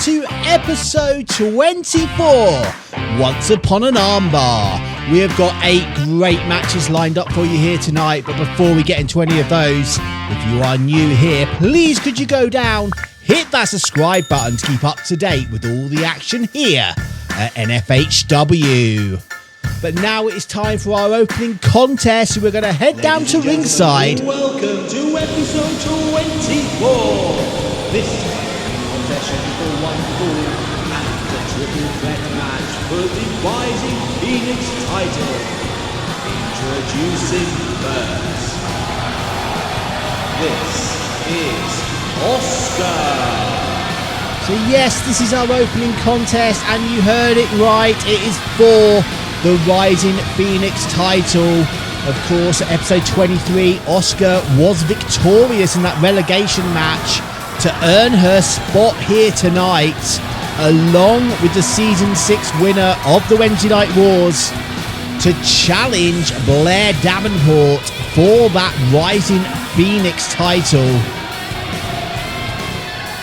to episode 24, Once Upon an Armbar. We have got 8 great matches lined up for you here tonight, but before we get into any of those, if you are new here, please could you go down, hit that subscribe button to keep up to date with all the action here at N-FHW. But now it is time for our opening contest, so we're going to head down to ringside. Welcome to episode 24. This contest shall be for one fall and the triple threat match for the Rising Phoenix title. Introducing first, this is Asuka. So yes, this is our opening contest, and you heard it right, it is for the Rising Phoenix title. Of course, at episode 23, Asuka was victorious in that relegation match to earn her spot here tonight, along with the Season 6 winner of the Wednesday Night Wars, to challenge Blair Davonport for that Rising Phoenix title.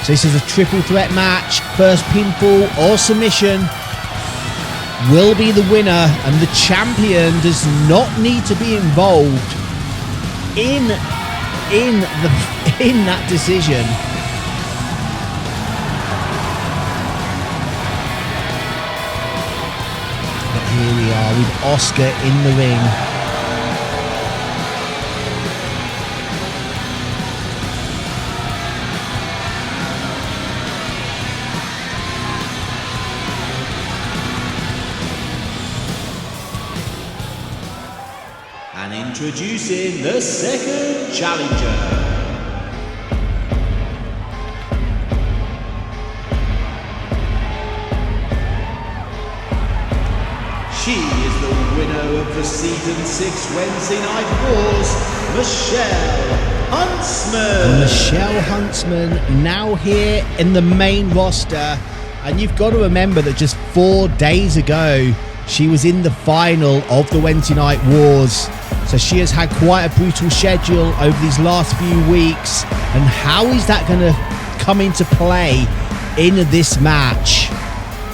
So this is a triple threat match. First pinfall or submission will be the winner, and the champion does not need to be involved in that decision. But here we are with Asuka in the ring. Introducing the second challenger. She is the winner of the Season 6 Wednesday Night Wars, Micelle Huntsman. Micelle Huntsman now here in the main roster, and you've got to remember that just 4 days ago she was in the final of the Wednesday Night Wars. So she has had quite a brutal schedule over these last few weeks. And how is that going to come into play in this match?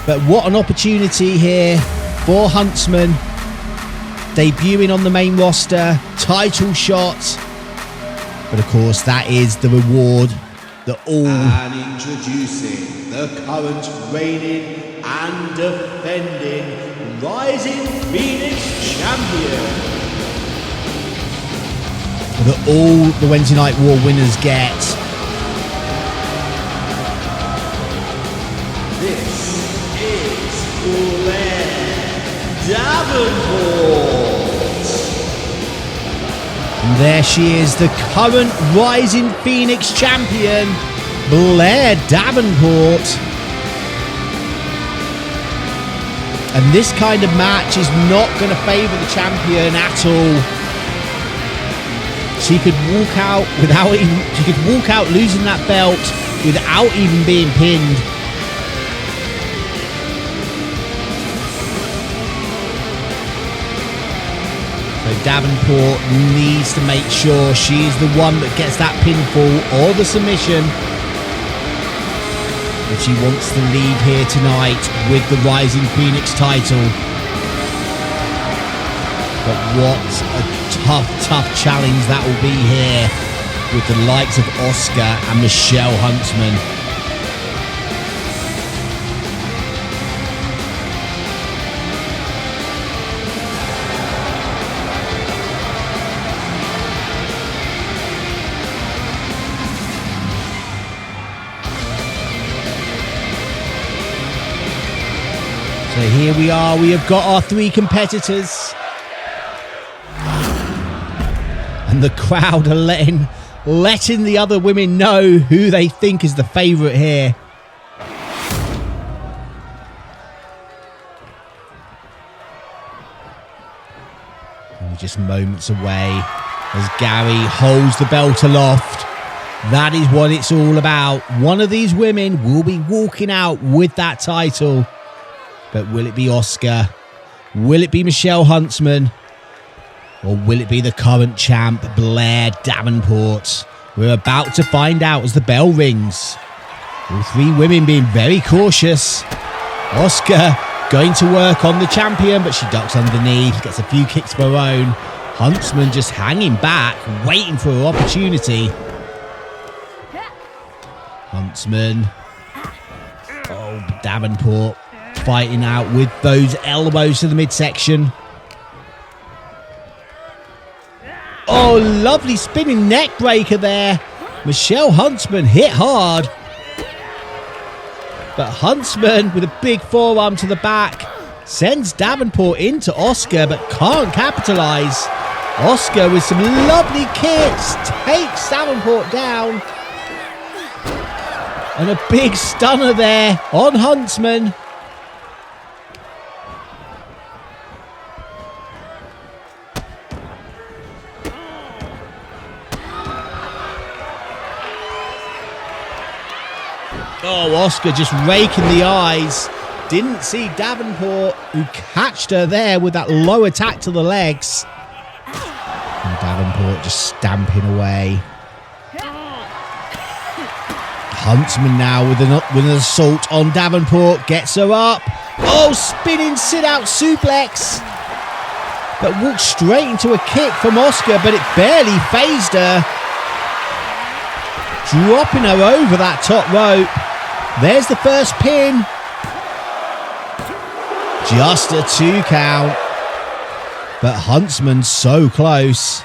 But what an opportunity here for Huntsman. Debuting on the main roster, title shot. But of course, that is the reward that all... And introducing the current reigning and defending Rising Phoenix champion. That all the Wednesday Night War winners get. This is Blair Davonport. And there she is, the current Rising Phoenix champion, Blair Davonport. And this kind of match is not going to favour the champion at all. She could walk out losing that belt without even being pinned. So Davonport needs to make sure she is the one that gets that pinfall or the submission if she wants to lead here tonight with the Rising Phoenix title. But what a tough challenge that will be here with the likes of Asuka and Micelle Huntsman. So here we are, we have got our 3 competitors. And the crowd are letting the other women know who they think is the favourite here. And we're just moments away as Gary holds the belt aloft. That is what it's all about. One of these women will be walking out with that title. But will it be Asuka? Will it be Micelle Huntsman? Or will it be the current champ, Blair Davonport? We're about to find out as the bell rings. All three women being very cautious. Asuka going to work on the champion, but she ducks underneath, gets a few kicks of her own. Huntsman just hanging back, waiting for her opportunity. Huntsman. Oh, Davonport fighting out with those elbows to the midsection. Oh, lovely spinning neck breaker there. Micelle Huntsman hit hard. But Huntsman with a big forearm to the back sends Davonport into Asuka, but can't capitalise. Asuka with some lovely kicks takes Davonport down. And a big stunner there on Huntsman. Oh, Asuka just raking the eyes. Didn't see Davonport, who catched her there with that low attack to the legs. And Davonport just stamping away. Huntsman now with an assault on Davonport. Gets her up. Oh, spinning sit-out suplex. But walks straight into a kick from Asuka, but it barely phased her. Dropping her over that top rope. There's the first pin. Just a 2 count. But Huntsman's so close.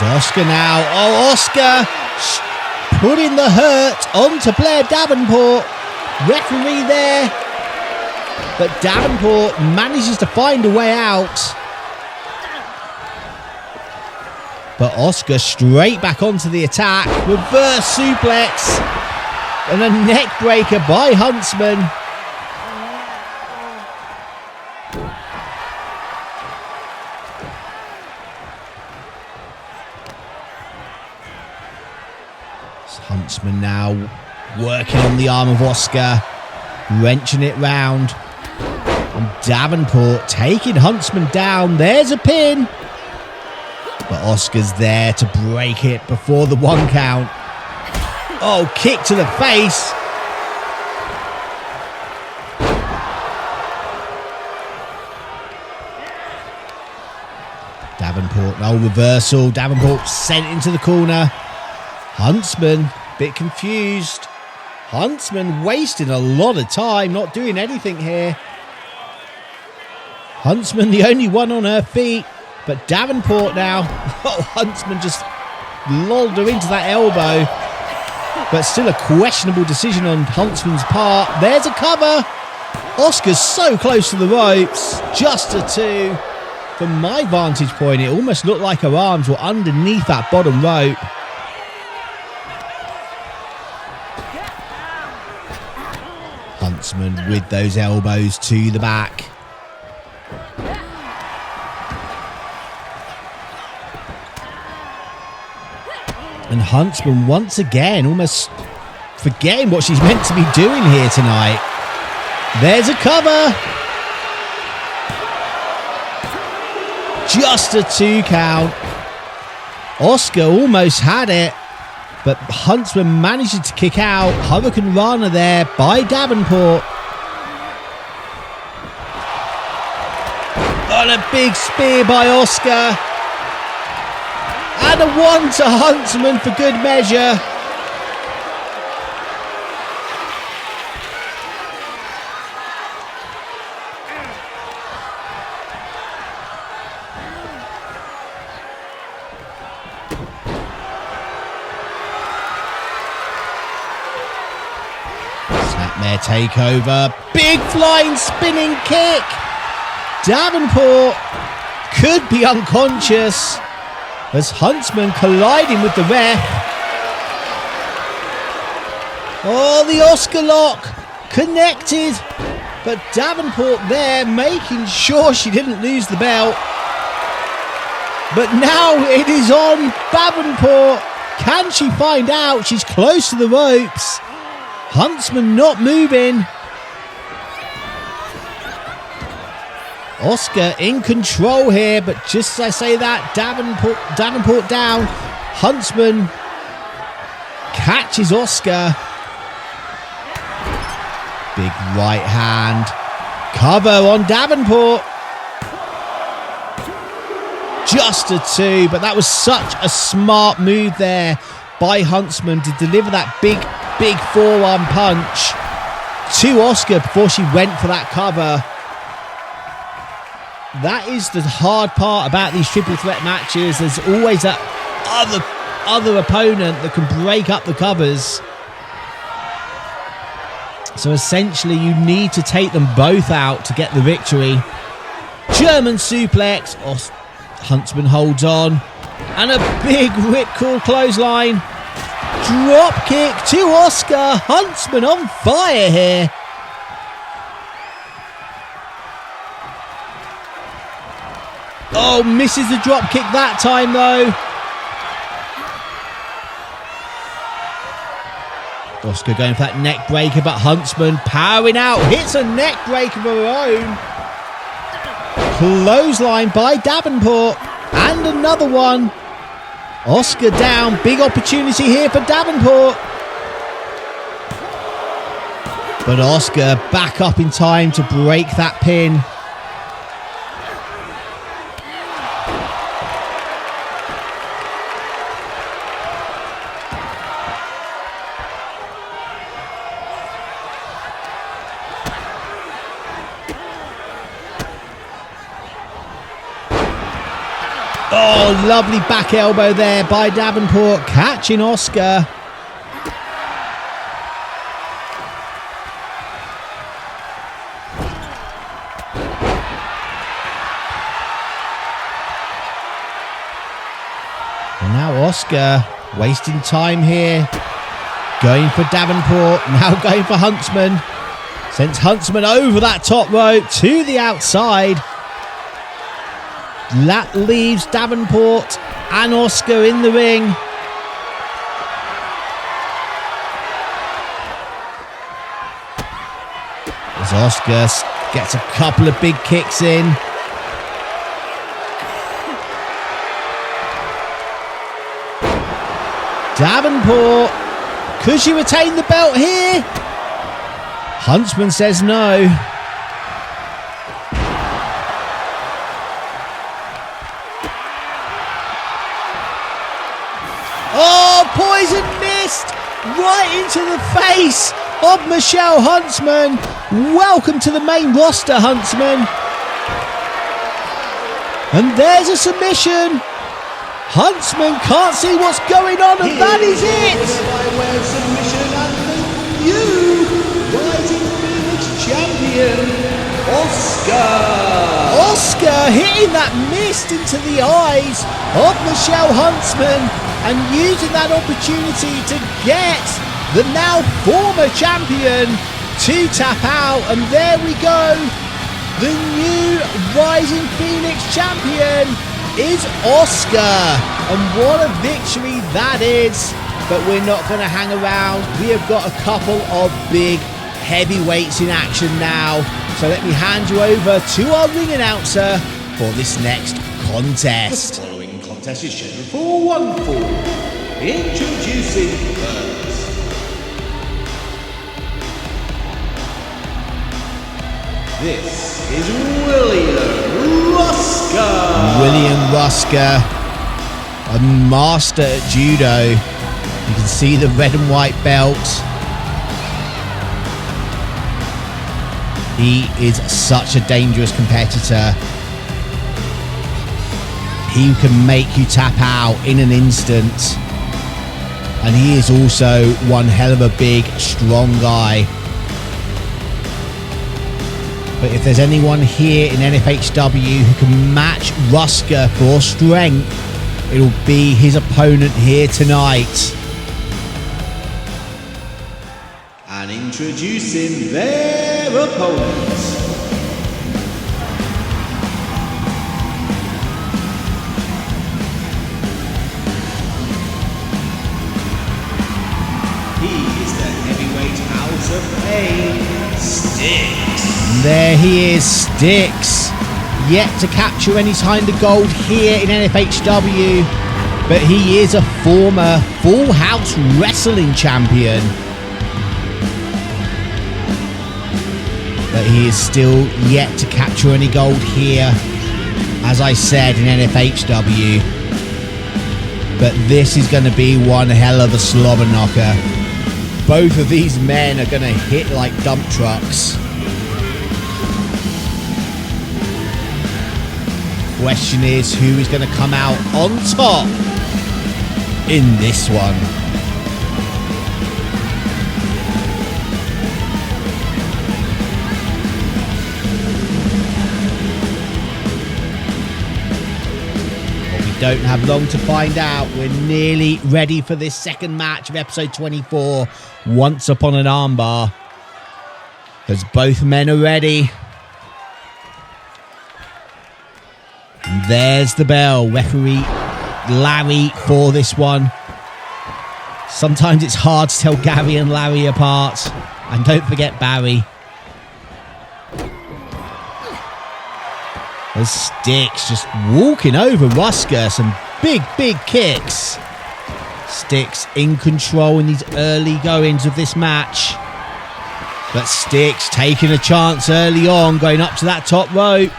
Asuka now. Oh, Asuka putting the hurt onto Blair Davonport. Referee there. But Davonport manages to find a way out. But Asuka straight back onto the attack. Reverse suplex. And a neck breaker by Huntsman. Huntsman now working on the arm of Asuka, wrenching it round. And Davonport taking Huntsman down. There's a pin. But Asuka's there to break it before the 1 count. Oh, kick to the face. Davonport, no reversal. Davonport sent into the corner. Huntsman, bit confused. Huntsman wasting a lot of time, not doing anything here. Huntsman, the only one on her feet. But Davonport now. Oh, Huntsman just lolled her into that elbow. But still a questionable decision on Huntsman's part. There's a cover. Asuka's so close to the ropes. Just a 2. From my vantage point, it almost looked like her arms were underneath that bottom rope. Huntsman with those elbows to the back. And Huntsman once again almost forgetting what she's meant to be doing here tonight. There's a cover. Just a 2 count. Asuka almost had it. But Huntsman manages to kick out. Hurricane Rana there by Davonport. On a big spear by Asuka. And a 1 to Huntsman for good measure. Snapmare takeover. Big flying spinning kick. Davonport could be unconscious as Huntsman colliding with the ref. Oh, the Asuka lock connected. But Davonport there making sure she didn't lose the belt. But now it is on Davonport. Can she find out? She's close to the ropes. Huntsman not moving. Asuka in control here, but just as I say that, Davonport down. Huntsman catches Asuka. Big right hand. Cover on Davonport. Just a 2, but that was such a smart move there by Huntsman to deliver that big forearm punch to Asuka before she went for that cover. That is the hard part about these triple threat matches. There's always that other opponent that can break up the covers. So essentially you need to take them both out to get the victory. German suplex. Huntsman holds on. And a big ripcord clothesline. Drop kick to Asuka. Huntsman on fire here. Oh, misses the drop kick that time though. Asuka going for that neck breaker, but Huntsman powering out, hits a neck breaker of her own. Clothesline by Davonport, and another one. Asuka down, big opportunity here for Davonport. But Asuka back up in time to break that pin. Oh, lovely back elbow there by Davonport, catching Asuka. And now Asuka wasting time here. Going for Davonport, now going for Huntsman. Sends Huntsman over that top rope to the outside. That leaves Davonport and Asuka in the ring. As Asuka gets a couple of big kicks in. Davonport, could she retain the belt here? Huntsman says no. Oh, poison mist right into the face of Micelle Huntsman. Welcome to the main roster, Huntsman. And there's a submission. Huntsman can't see what's going on, and that is it. By way of submission, and the new Rising Phoenix champion, Asuka hitting that mist into the eyes of Micelle Huntsman and using that opportunity to get the now former champion to tap out. And there we go. The new Rising Phoenix champion is Asuka, and what a victory that is. But we're not going to hang around. We have got a couple of big heavyweights in action now, so let me hand you over to our ring announcer for this next contest. The following contest is scheduled for one fall. Introducing first, this is William Ruska, a master at judo. You can see the red and white belt. He is such a dangerous competitor. He can make you tap out in an instant. And he is also one hell of a big, strong guy. But if there's anyone here in N-FHW who can match Ruska for strength, it'll be his opponent here tonight. and Introducing their opponents. He is the heavyweight out of pain, Stixx. There he is, Stixx. Yet to capture any kind of gold here in N-FHW, but he is a former Full House Wrestling champion. But he is still yet to capture any gold here, as I said, in N-FHW. But this is going to be one hell of a slobber knocker. Both of these men are going to hit like dump trucks. Question is, who is going to come out on top in this one? Well, we don't have long to find out. We're nearly ready for this second match of episode 24, Once Upon an Armbar, because both men are ready. And there's the bell. Referee Larry for this one. Sometimes it's hard to tell Gary and Larry apart. And don't forget Barry. There's Stixx just walking over Ruska. Some big kicks. Stixx in control in these early goings of this match. But Stixx taking a chance early on, going up to that top rope.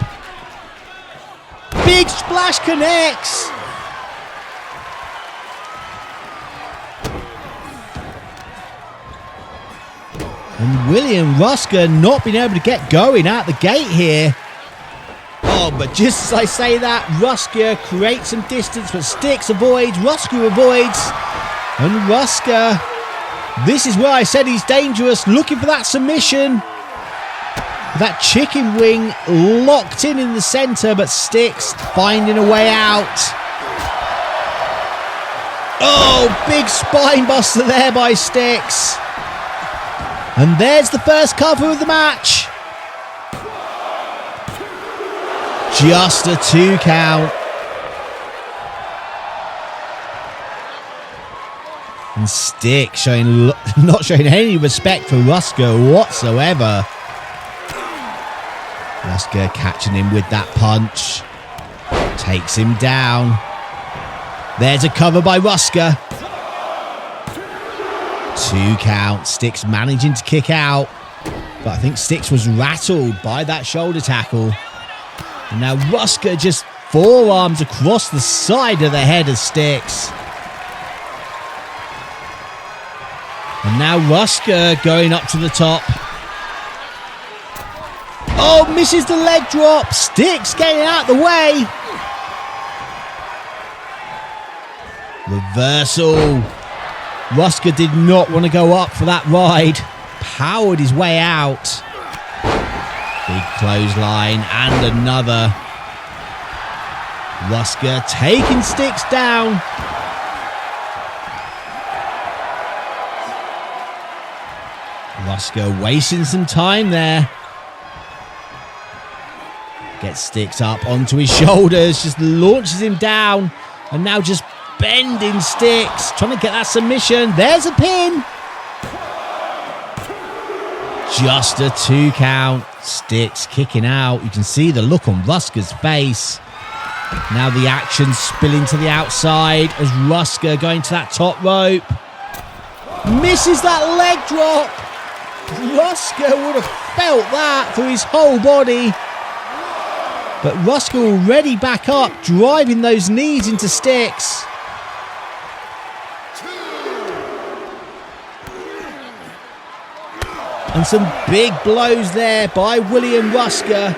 Big splash connects. And William Ruska not being able to get going out the gate here. Oh, but just as I say that, Ruska creates some distance, but Stixx avoids, Ruska avoids. And Ruska, this is where I said he's dangerous, looking for that submission. That chicken wing locked in the centre, but Stixx finding a way out. Oh, big spine buster there by Stixx. And there's the first cover of the match. Just a 2 count. And Stixx not showing any respect for Ruska whatsoever. Ruska catching him with that punch. Takes him down. There's a cover by Ruska. 2 count. Stixx managing to kick out. But I think Stixx was rattled by that shoulder tackle. And now Ruska just forearms across the side of the head of Stixx. And now Ruska going up to the top. Oh, misses the leg drop. Stixx getting out the way. Reversal. Ruska did not want to go up for that ride. Powered his way out. Big clothesline and another. Ruska taking Stixx down. Ruska wasting some time there. Gets Stixx up onto his shoulders, just launches him down, and now just bending Stixx, trying to get that submission. There's a pin. Just a 2 count. Stixx kicking out. You can see the look on Ruska's face. Now the action spilling to the outside as Ruska going to that top rope. Misses that leg drop. Ruska would have felt that through his whole body. But Ruska already back up, driving those knees into Stixx. And some big blows there by William Ruska.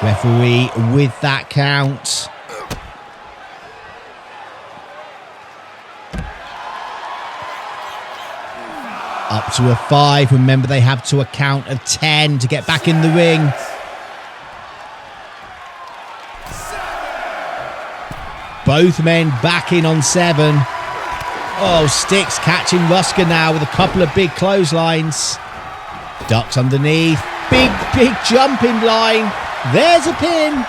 Referee with that count. Up to a 5. Remember, they have to a count of 10 to get back in the ring. Both men back in on 7. Oh, Stixx catching Ruska now with a couple of big clotheslines. Ducks underneath. Big jumping line. There's a pin.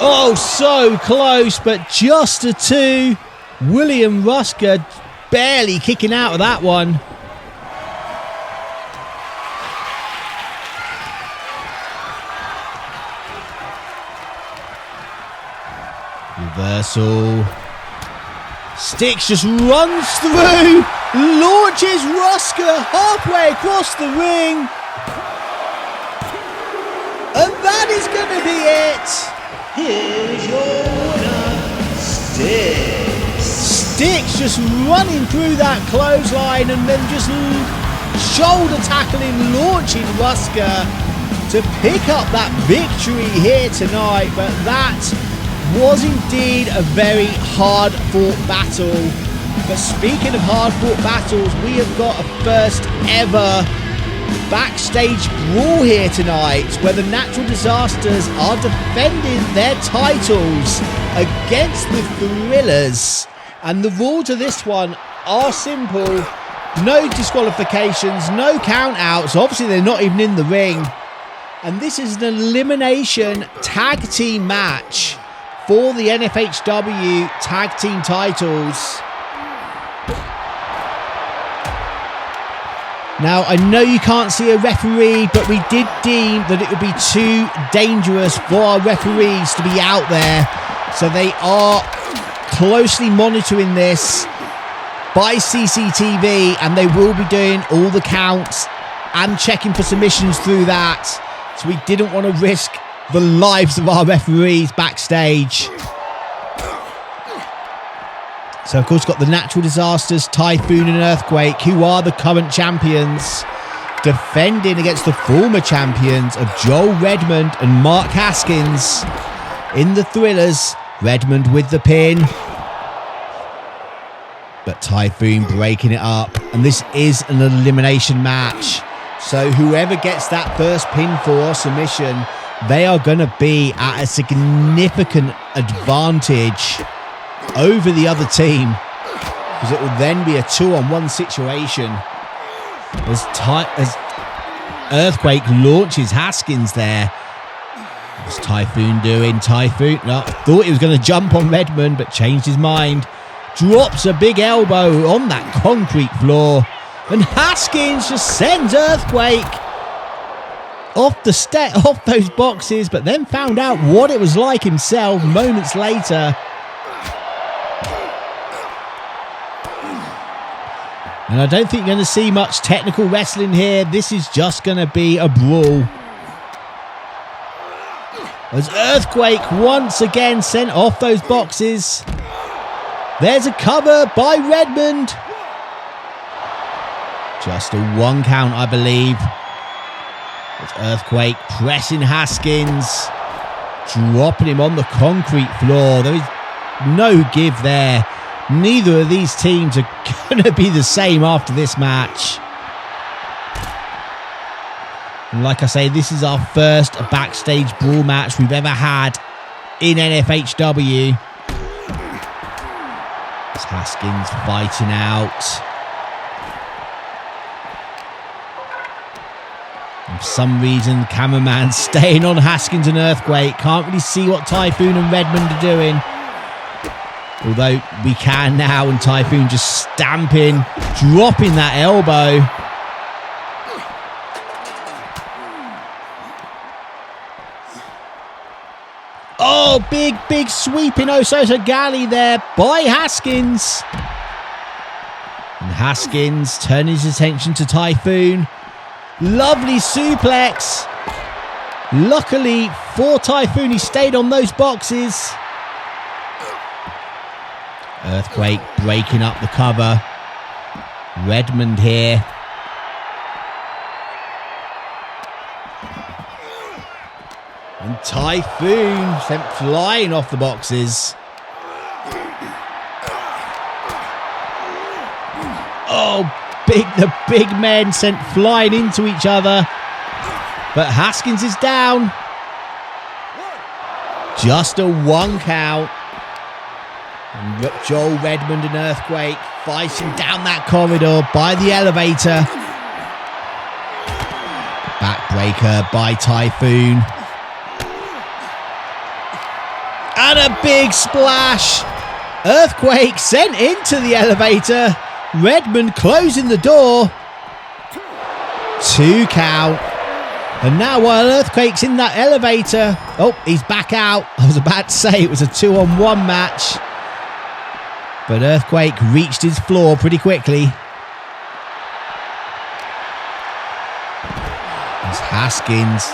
Oh, so close, but just a 2. William Ruska barely kicking out of that one. Reversal. Stixx just runs through, launches Ruska halfway across the ring. And that is going to be it. Here's your winner, Stixx. Stixx just running through that clothesline and then just shoulder tackling, launching Ruska to pick up that victory here tonight. But that was indeed a very hard fought battle. But speaking of hard fought battles, we have got a first ever backstage brawl here tonight where the Natural Disasters are defending their titles against the Thrillers. And the rules of this one are simple. No disqualifications, no count outs. Obviously they're not even in the ring. And this is an elimination tag team match for the N-FHW tag team titles. Now, I know you can't see a referee, but we did deem that it would be too dangerous for our referees to be out there. So they are closely monitoring this by CCTV, and they will be doing all the counts and checking for submissions through that. So we didn't want to risk the lives of our referees backstage. So, of course, got the Natural Disasters, Typhoon and Earthquake, who are the current champions, defending against the former champions of Joel Redmond and Mark Haskins. In the Thrillers, Redmond with the pin. But Typhoon breaking it up. And this is an elimination match. So whoever gets that first pinfall or submission, they are going to be at a significant advantage over the other team, because it will then be a 2-on-1 situation as Earthquake launches Haskins there. What's Typhoon doing? Typhoon thought he was going to jump on Redmond, but changed his mind. Drops a big elbow on that concrete floor, and Haskins just sends Earthquake off those boxes, but then found out what it was like himself moments later. And I don't think you're going to see much technical wrestling here. This is just going to be a brawl. As Earthquake once again sent off those boxes. There's a cover by Redmond. Just a 1 count, I believe. As Earthquake pressing Haskins. Dropping him on the concrete floor. There is no give there. Neither of these teams are going to be the same after this match. And like I say, this is our first backstage brawl match we've ever had in N-FHW. It's Haskins fighting out. And for some reason, the cameraman's staying on Haskins and Earthquake. Can't really see what Typhoon and Redmond are doing. Although we can now, and Typhoon just stamping, dropping that elbow. Oh, big sweeping Ososa Galley there by Haskins. And Haskins turning his attention to Typhoon. Lovely suplex. Luckily for Typhoon, he stayed on those boxes. Earthquake breaking up the cover. Redmond here. And Typhoon sent flying off the boxes. Oh, the big men sent flying into each other. But Haskins is down. Just a 1 count. And Joel Redmond and Earthquake fighting down that corridor by the elevator. Backbreaker by Typhoon. And a big splash. Earthquake sent into the elevator. Redmond closing the door. 2 count. And now while Earthquake's in that elevator, oh, he's back out. I was about to say it was a 2-on-1 match. But Earthquake reached his floor pretty quickly. As Haskins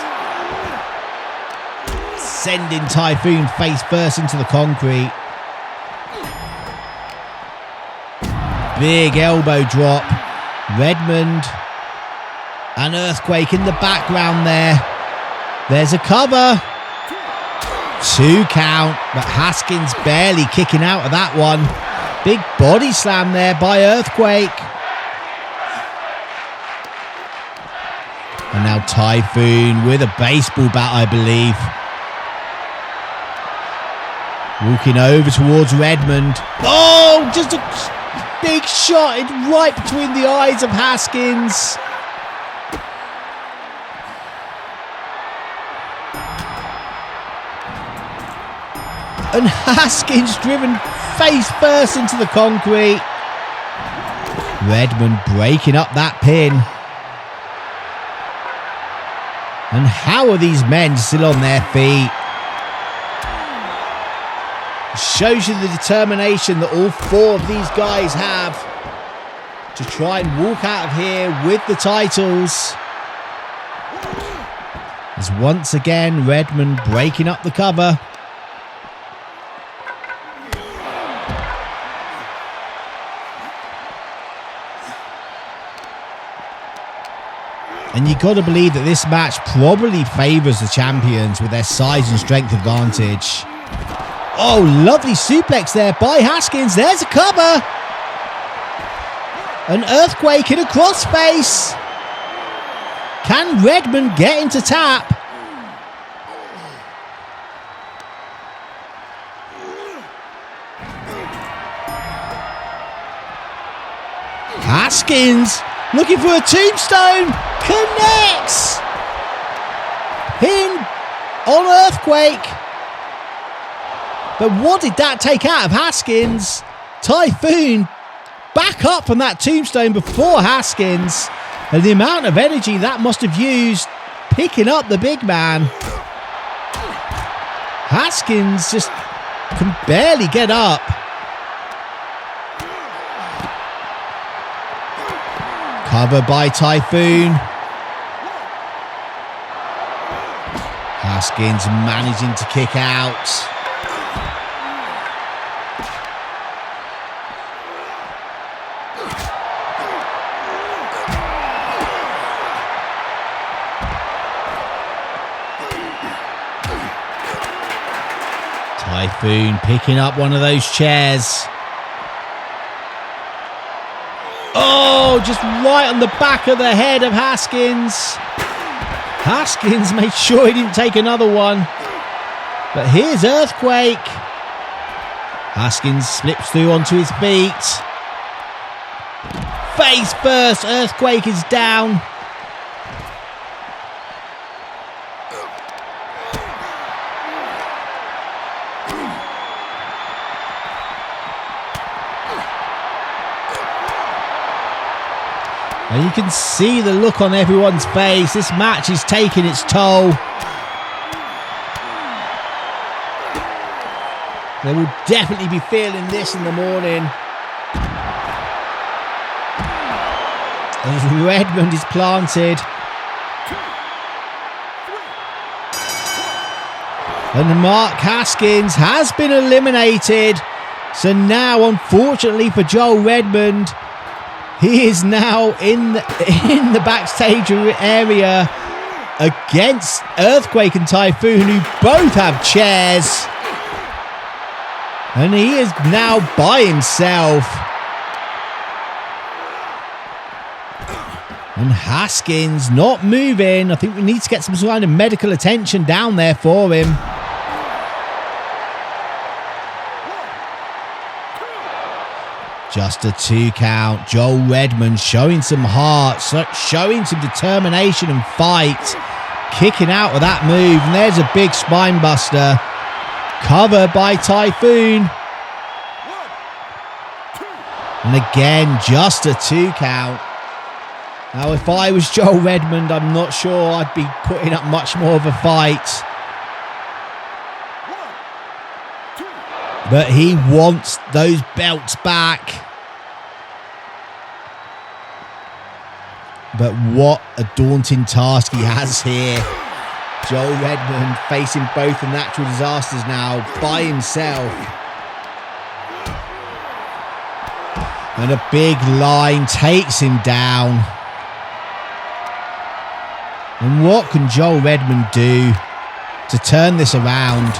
sending Typhoon face first into the concrete. Big elbow drop. Redmond and Earthquake in the background there. There's a cover. 2 count, but Haskins barely kicking out of that one. Big body slam there by Earthquake. And now Typhoon with a baseball bat, I believe. Walking over towards Redmond. Oh, just a big shot right between the eyes of Haskins. And Haskins driven face first into the concrete. Redmond breaking up that pin. And how are these men still on their feet? Shows you the determination that all 4 of these guys have to try and walk out of here with the titles. As once again, Redmond breaking up the cover. And you got to believe that this match probably favours the champions with their size and strength advantage. Oh, lovely suplex there by Haskins. There's a cover. An Earthquake in a crossface. Can Redmond get into tap? Haskins looking for a tombstone. Connects. Pin on Earthquake. But what did that take out of Haskins? Typhoon back up from that tombstone before Haskins. And the amount of energy that must have used picking up the big man. Haskins just can barely get up. Cover by Typhoon. Haskins managing to kick out. Typhoon picking up one of those chairs. Oh, just right on the back of the head of Haskins. Haskins made sure he didn't take another one. But here's Earthquake. Haskins slips through onto his feet. Face first, Earthquake is down. And you can see the look on everyone's face. This match is taking its toll. They will definitely be feeling this in the morning. As Redmond is planted. And Mark Haskins has been eliminated. So now, unfortunately for Joel Redmond, he is now in the backstage area against Earthquake and Typhoon, who both have chairs. And he is now by himself. And Haskins not moving. I think we need to get some kind of medical attention down there for him. Just a 2 count. Joel Redmond showing some heart, showing some determination and fight. Kicking out with that move. And there's a big spine buster. Covered by Typhoon. And again, just a 2 count. Now, if I was Joel Redmond, I'm not sure I'd be putting up much more of a fight. But he wants those belts back. But what a daunting task he has here. Joel Redmond facing both the natural disasters now by himself. And a big line takes him down. And what can Joel Redmond do to turn this around?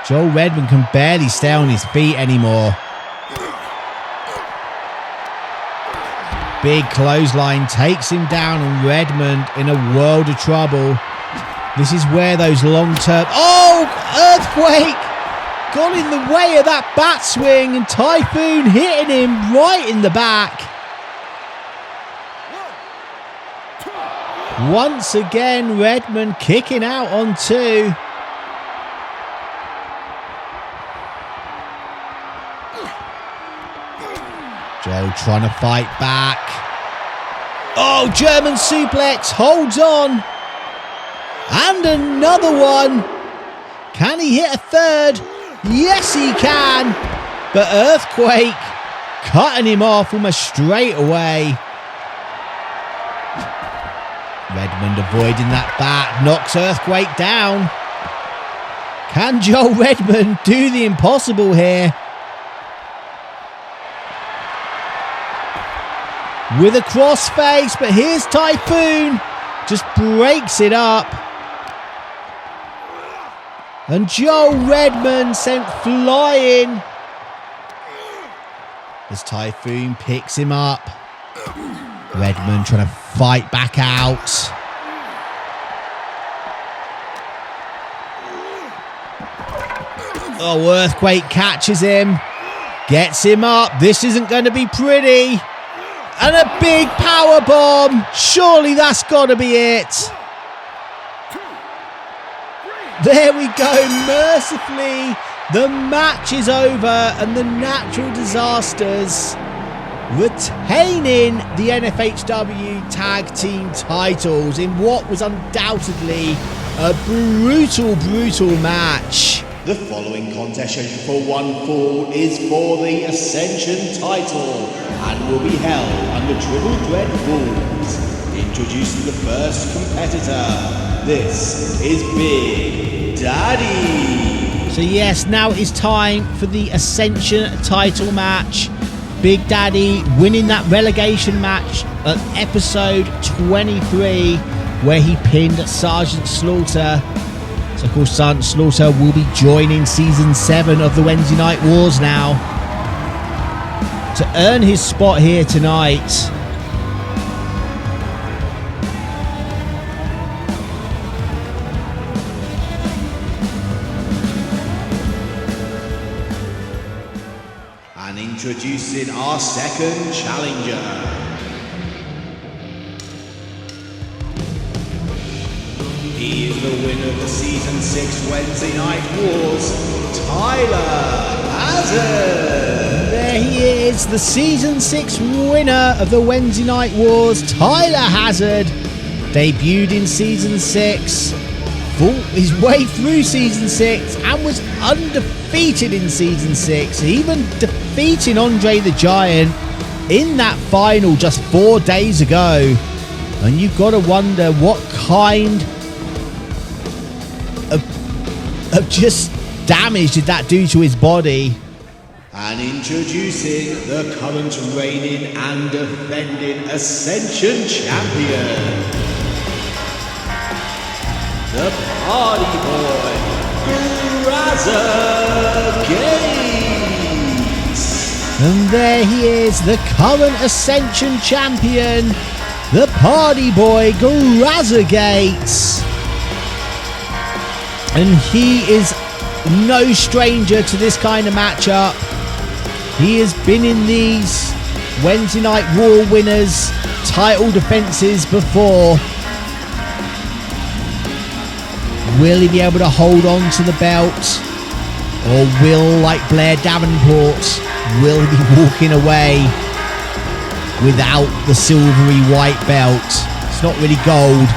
Joel Redmond can barely stay on his feet anymore. Big clothesline takes him down, and Redmond in a world of trouble. This is where those long-term... Oh! Earthquake! Got in the way of that bat swing, and Typhoon hitting him right in the back. Once again, Redmond kicking out on 2. Joe trying to fight back. Oh, German suplex, holds on. And another one. Can he hit a third? Yes, he can. But Earthquake cutting him off almost straight away. Redmond avoiding that bat, knocks Earthquake down. Can Joel Redmond do the impossible here? With a crossface, but here's Typhoon. Just breaks it up. And Joel Redmond sent flying. As Typhoon picks him up. Redmond trying to fight back out. Oh, Earthquake catches him. Gets him up. This isn't going to be pretty. And a big power bomb. Surely that's got to be it. There we go. Mercifully, the match is over and the Natural Disasters retaining the N-FHW tag team titles in what was undoubtedly a brutal match. The following contest scheduled for one fall is for the Ascension title and will be held under Triple Threat rules. Introducing the first competitor, this is Big Daddy. So yes, now it is time for the Ascension title match. Big Daddy winning that relegation match at episode 23 where he pinned Sergeant Slaughter. So of course Sergeant Slaughter will be joining season 7 of the Wednesday Night Wars now to earn his spot here tonight. And introducing our second challenger. He is the winner of the Season 6 Wednesday Night Wars, Tyler Hazard. There he is, the Season 6 winner of the Wednesday Night Wars, Tyler Hazard. Debuted in Season 6, fought his way through Season 6 and was undefeated in Season 6, even defeating Andre the Giant in that final just 4 days ago. And you've got to wonder what kind of just damage did that do to his body. And introducing the current reigning and defending Ascension champion, the party boy, Grazza. And there he is, the current Ascension champion, the party boy, Grazza. And he is no stranger to this kind of matchup. He has been in these Wednesday Night Raw winners title defenses before. Will he be able to hold on to the belt? Or will, like Blair Davonport, will he be walking away without the silvery white belt? It's not really gold.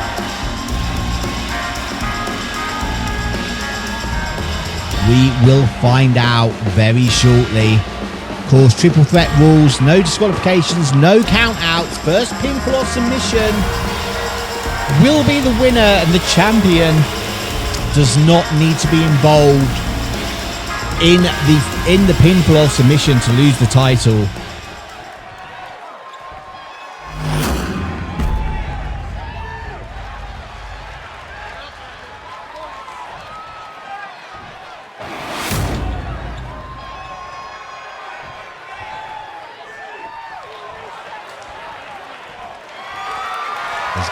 We will find out very shortly. Of course, triple threat rules, no disqualifications, no count outs. First pinfall or submission will be the winner, and the champion does not need to be involved in the pinfall or submission to lose the title.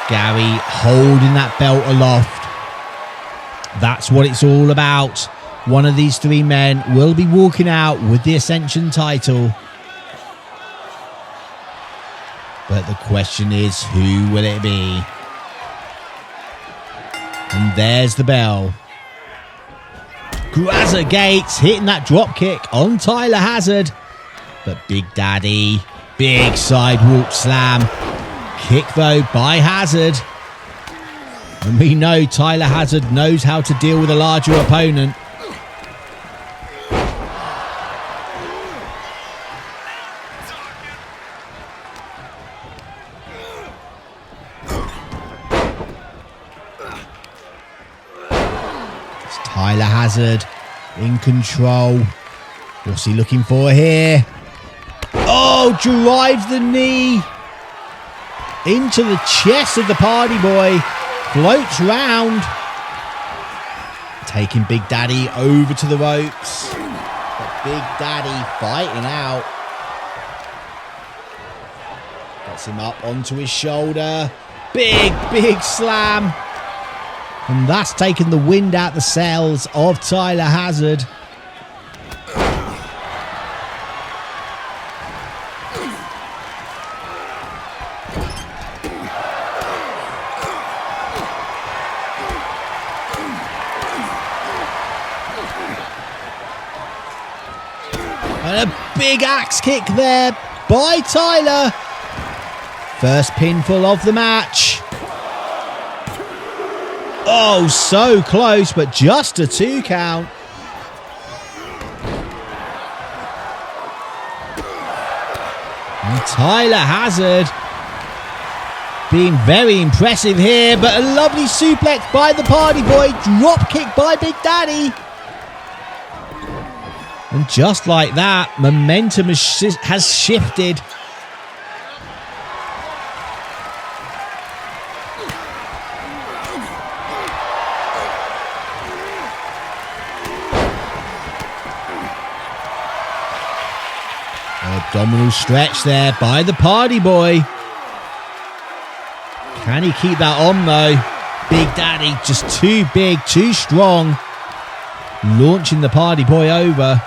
Gary holding that belt aloft. That's what it's all about. One of these three men will be walking out with the Ascension title. But the question is, who will it be? And there's the bell. Grazza Gates hitting that drop kick on Tyler Hazard. But Big Daddy, big sidewalk slam. Kick though by Hazard. And we know Tyler Hazard knows how to deal with a larger opponent. It's Tyler Hazard in control. What's he looking for here? Oh, drives the knee into the chest of the party boy. Floats round. Taking Big Daddy over to the ropes. But Big Daddy fighting out. Gets him up onto his shoulder. Big slam. And that's taken the wind out the sails of Tyler Hazard. And a big axe kick there by Tyler. First pinfall of the match. Oh, so close, but just a 2 count. And Tyler Hazard being very impressive here, but a lovely suplex by the party boy. Drop kick by Big Daddy. And just like that, momentum has shifted. Abdominal stretch there by the party boy. Can he keep that on though? Big Daddy just too big, too strong. Launching the party boy over.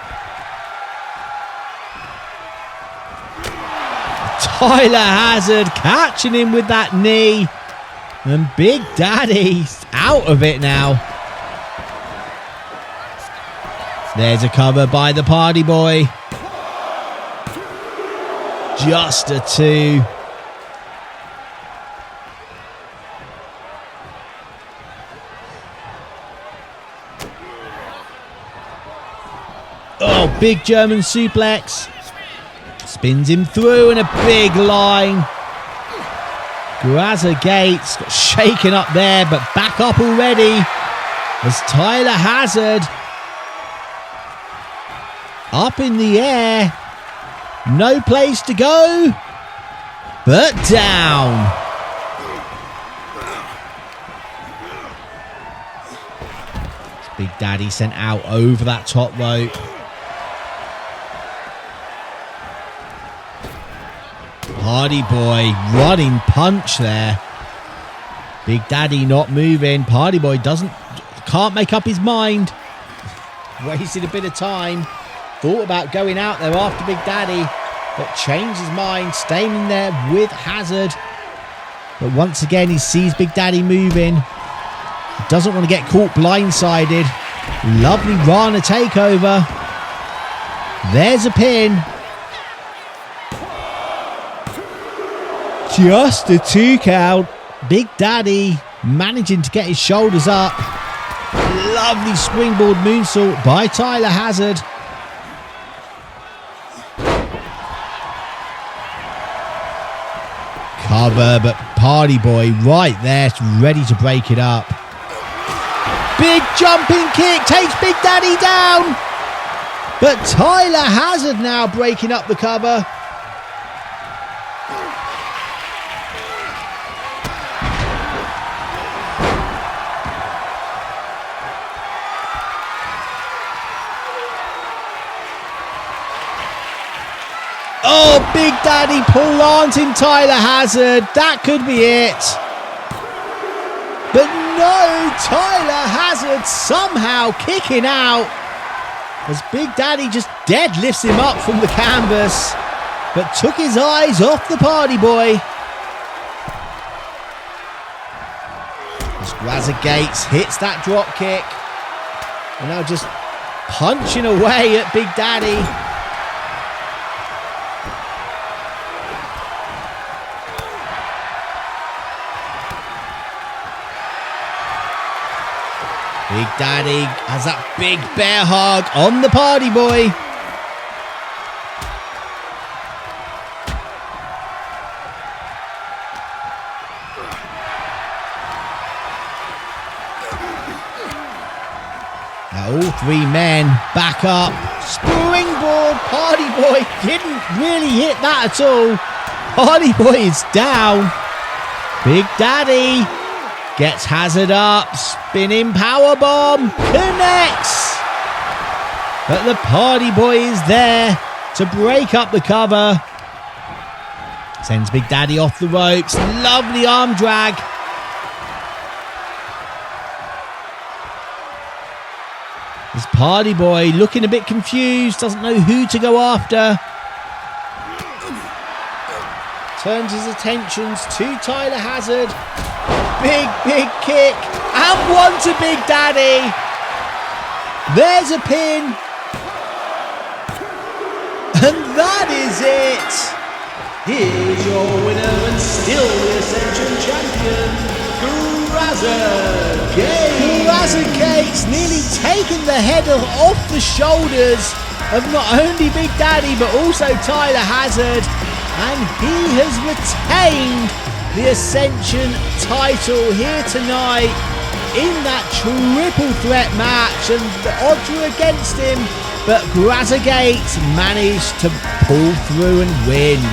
Tyler Hazard catching him with that knee. And Big Daddy's out of it now. There's a cover by the party boy. Just a 2. Oh, big German suplex. Spins him through and a big line. Grazza Gates got shaken up there, but back up already as Tyler Hazard up in the air. No place to go, but down. Big Daddy sent out over that top rope. Hardy boy running punch there. Big Daddy not moving. Party boy can't make up his mind. Wasted a bit of time. thought about going out there after Big Daddy, but changed his mind, staying in there with Hazard. But once again, he sees Big Daddy moving. He doesn't want to get caught blindsided. Lovely Rana takeover. There's a pin. Just a 2 count. Big Daddy managing to get his shoulders up. Lovely springboard moonsault by Tyler Hazard. Cover, but Party Boy right there, ready to break it up. Big jumping kick takes Big Daddy down. But Tyler Hazard now breaking up the cover. Oh, Big Daddy planting Tyler Hazard. That could be it. But no, Tyler Hazard somehow kicking out as Big Daddy just deadlifts him up from the canvas, but took his eyes off the Party Boy. As Grazza Gates hits that drop kick. And now just punching away at Big Daddy. Big Daddy has that big bear hug on the Party Boy. Now all 3 men back up. Springboard. Party Boy didn't really hit that at all. Party Boy is down. Big Daddy gets Hazard up, spinning powerbomb, connects. But the Party Boy is there to break up the cover. Sends Big Daddy off the ropes, lovely arm drag. This Party Boy looking a bit confused, doesn't know who to go after. Turns his attentions to Tyler Hazard. Big kick, and one to Big Daddy. There's a pin. And that is it. Here's your winner and still the Ascension champion, Grazza Gates. Grazza Gates nearly taking the head off the shoulders of not only Big Daddy but also Tyler Hazard. And he has retained the Ascension title here tonight in that triple threat match, and the odds were against him, but Grazza Gates managed to pull through and win.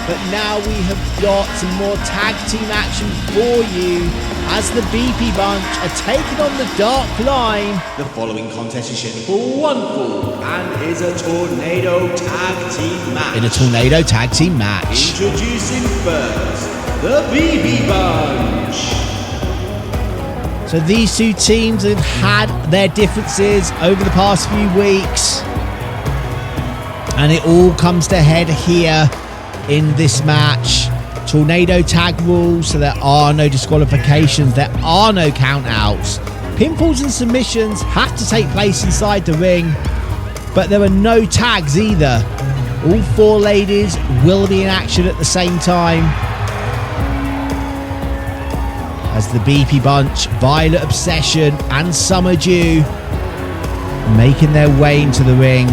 But now we have got some more tag team action for you as the Beepy Bunch are taking on the Dark Line. The following contest is scheduled for 1 fall and is a tornado tag team match. In a tornado tag team match. Introducing first, the Beepy Bunch. So these 2 teams have had their differences over the past few weeks, and it all comes to head here in this match. Tornado tag rules, so there are no disqualifications, there are no countouts. Pinfalls and submissions have to take place inside the ring, but there are no tags either. All 4 ladies will be in action at the same time. As the Beepy Bunch, Violet Obsession and Summer Dew making their way into the ring.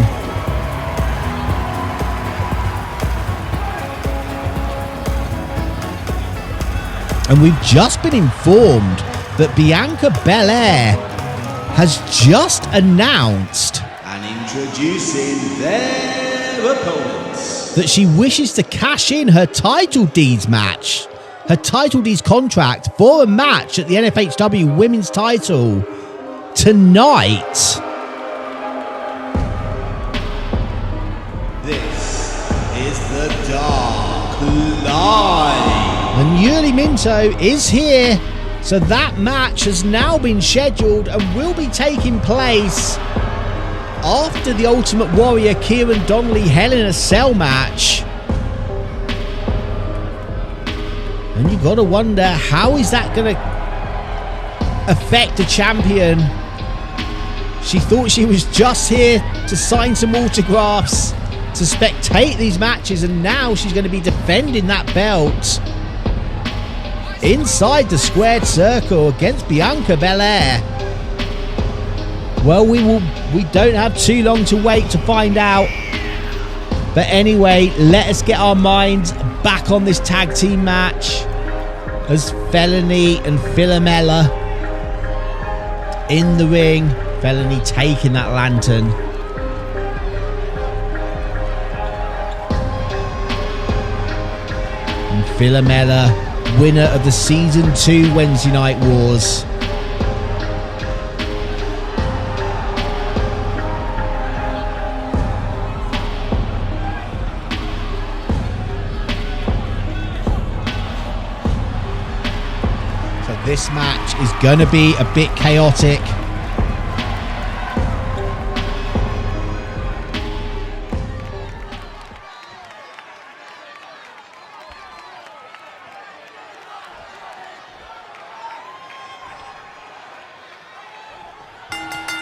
And we've just been informed that Bianca Belair has just announced and introducing their opponents that she wishes to cash in her title deeds match, her title deeds contract for a match at the N-FHW women's title tonight. This is the Dark Line. And Yuri Minto is here, so that match has now been scheduled and will be taking place after the Ultimate Warrior Cieran Donnelly Hell in a Cell match. And you got to wonder, how is that going to affect a champion? She thought she was just here to sign some autographs, to spectate these matches, and now she's going to be defending that belt inside the squared circle against Bianca Belair. Well, we don't have too long to wait to find out. But anyway, let us get our minds back on this tag team match as Felony and Philomela in the ring. Felony taking that lantern. And Philomela, winner of the Season 2 Wednesday Night Wars. So this match is going to be a bit chaotic.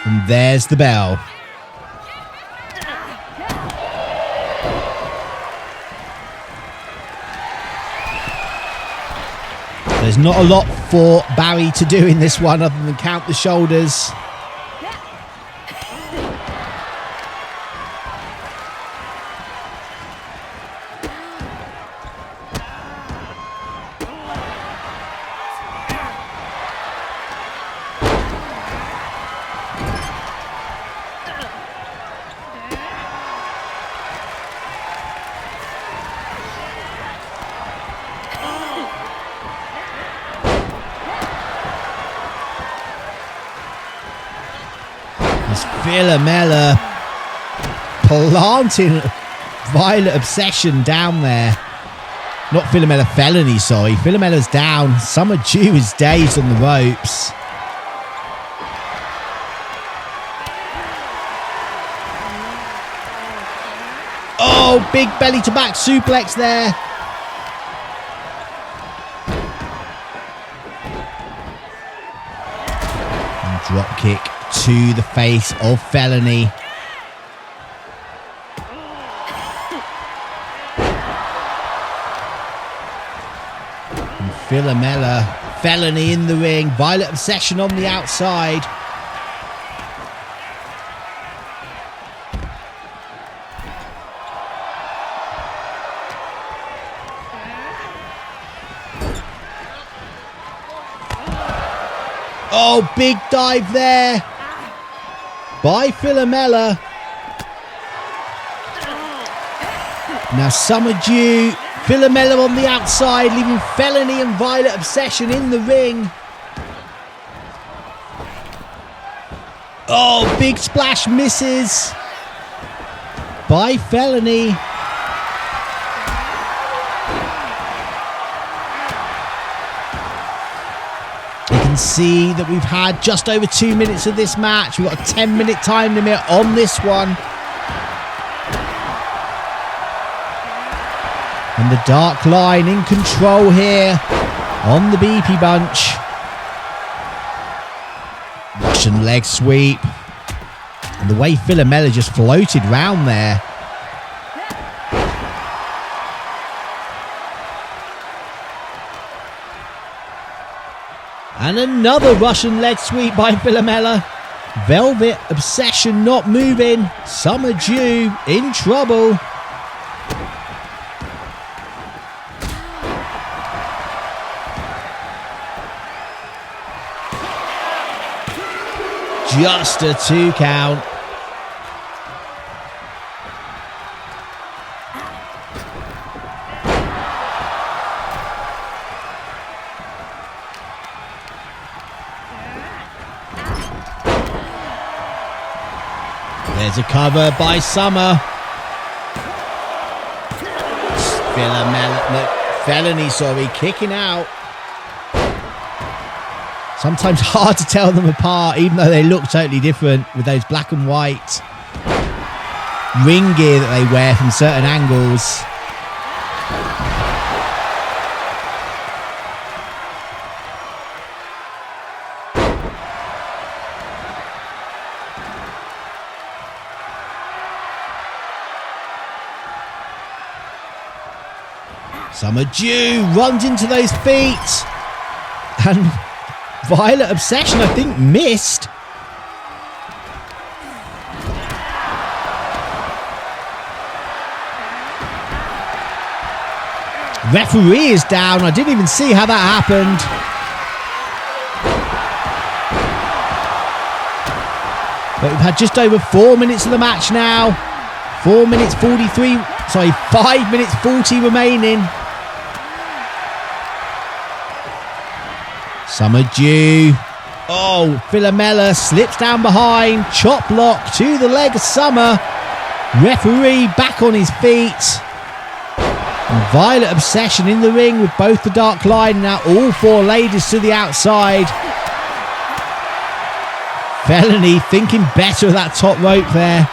And there's the bell. There's not a lot for Barry to do in this one other than count the shoulders. Philomela planting Violet Obsession down there. Not Philomela, Felony, sorry. Philomela's down. Summer Dew is dazed on the ropes. Oh, big belly to back suplex there. And drop kick to the face of Felony. And Philomela, Felony in the ring, Violet Obsession on the outside. Oh, big dive there by Philomela. Now Summer Dew, Philomela on the outside, leaving Felony and Violet Obsession in the ring. Oh, big splash misses by Felony. You can see that we've had just over 2 minutes of this match. We've got a 10-minute time limit on this one. And the Dark Line in control here on the Beepy bunch. Russian leg sweep. And the way Philomela just floated round there. And another Russian leg sweep by Philomela. Velvet Obsession not moving. Summer Dew in trouble. Just a 2 count. There's a cover by Summer. Felony, sorry, kicking out. Sometimes hard to tell them apart, even though they look totally different with those black and white ring gear that they wear from certain angles. Summer Dew runs into those feet. And Violet Obsession, I think, missed. Referee is down. I didn't even see how that happened. But we've had just over 4 minutes of the match now. 4 minutes 43. Sorry, 5 minutes 40 remaining. Summer Dew. Oh, Philomela slips down behind. Chop block to the leg of Summer. Referee back on his feet. And Violet Obsession in the ring with both the Dark Line. Now all 4 ladies to the outside. Felony thinking better of that top rope there.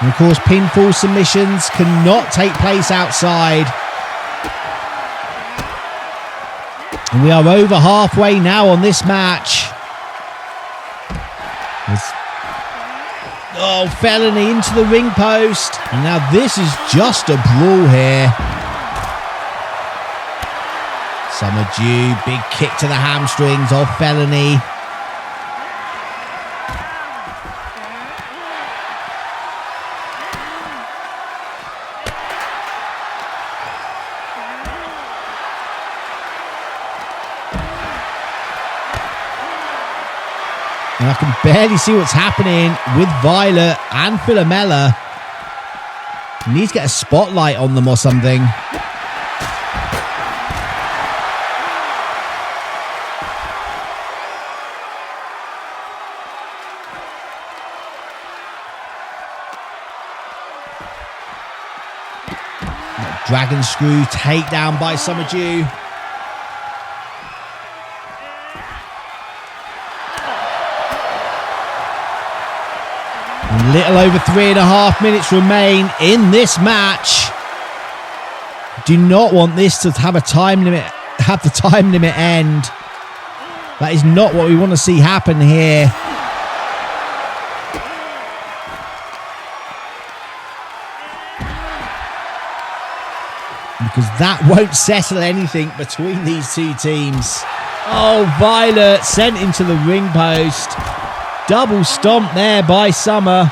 And of course, pinfall submissions cannot take place outside. And we are over halfway now on this match. Oh, Felony into the ring post. And now this is just a brawl here. Summer Dew, big kick to the hamstrings of Felony. And I can barely see what's happening with Violet and Philomela. Needs to get a spotlight on them or something. Dragon screw takedown by Summer Dew. Little over 3.5 minutes remain in this match. Do not want this to have a time limit, have the time limit end. That is not what we want to see happen here. Because that won't settle anything between these two teams. Oh, Violet sent into the ring post. Double stomp there by Summer.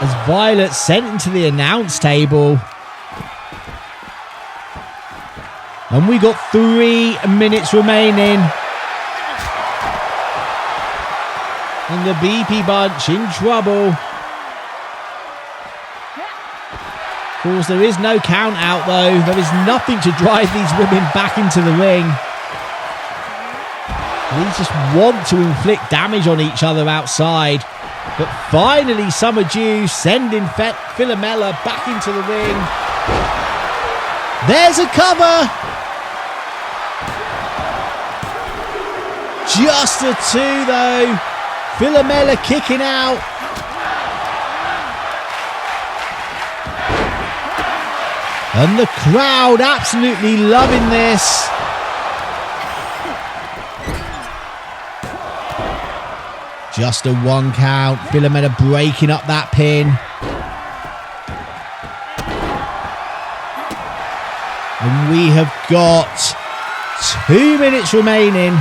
As Violet sent into the announce table. And we got 3 minutes remaining. And the Beepy bunch in trouble. Of course, there is no count out though. There is nothing to drive these women back into the ring. They just want to inflict damage on each other outside. But finally, Summer Dew sending Philomela back into the ring. There's a cover. Just a 2 though. Philomela kicking out. And the crowd absolutely loving this. Just a 1 count. Philomela breaking up that pin. And we have got 2 minutes remaining.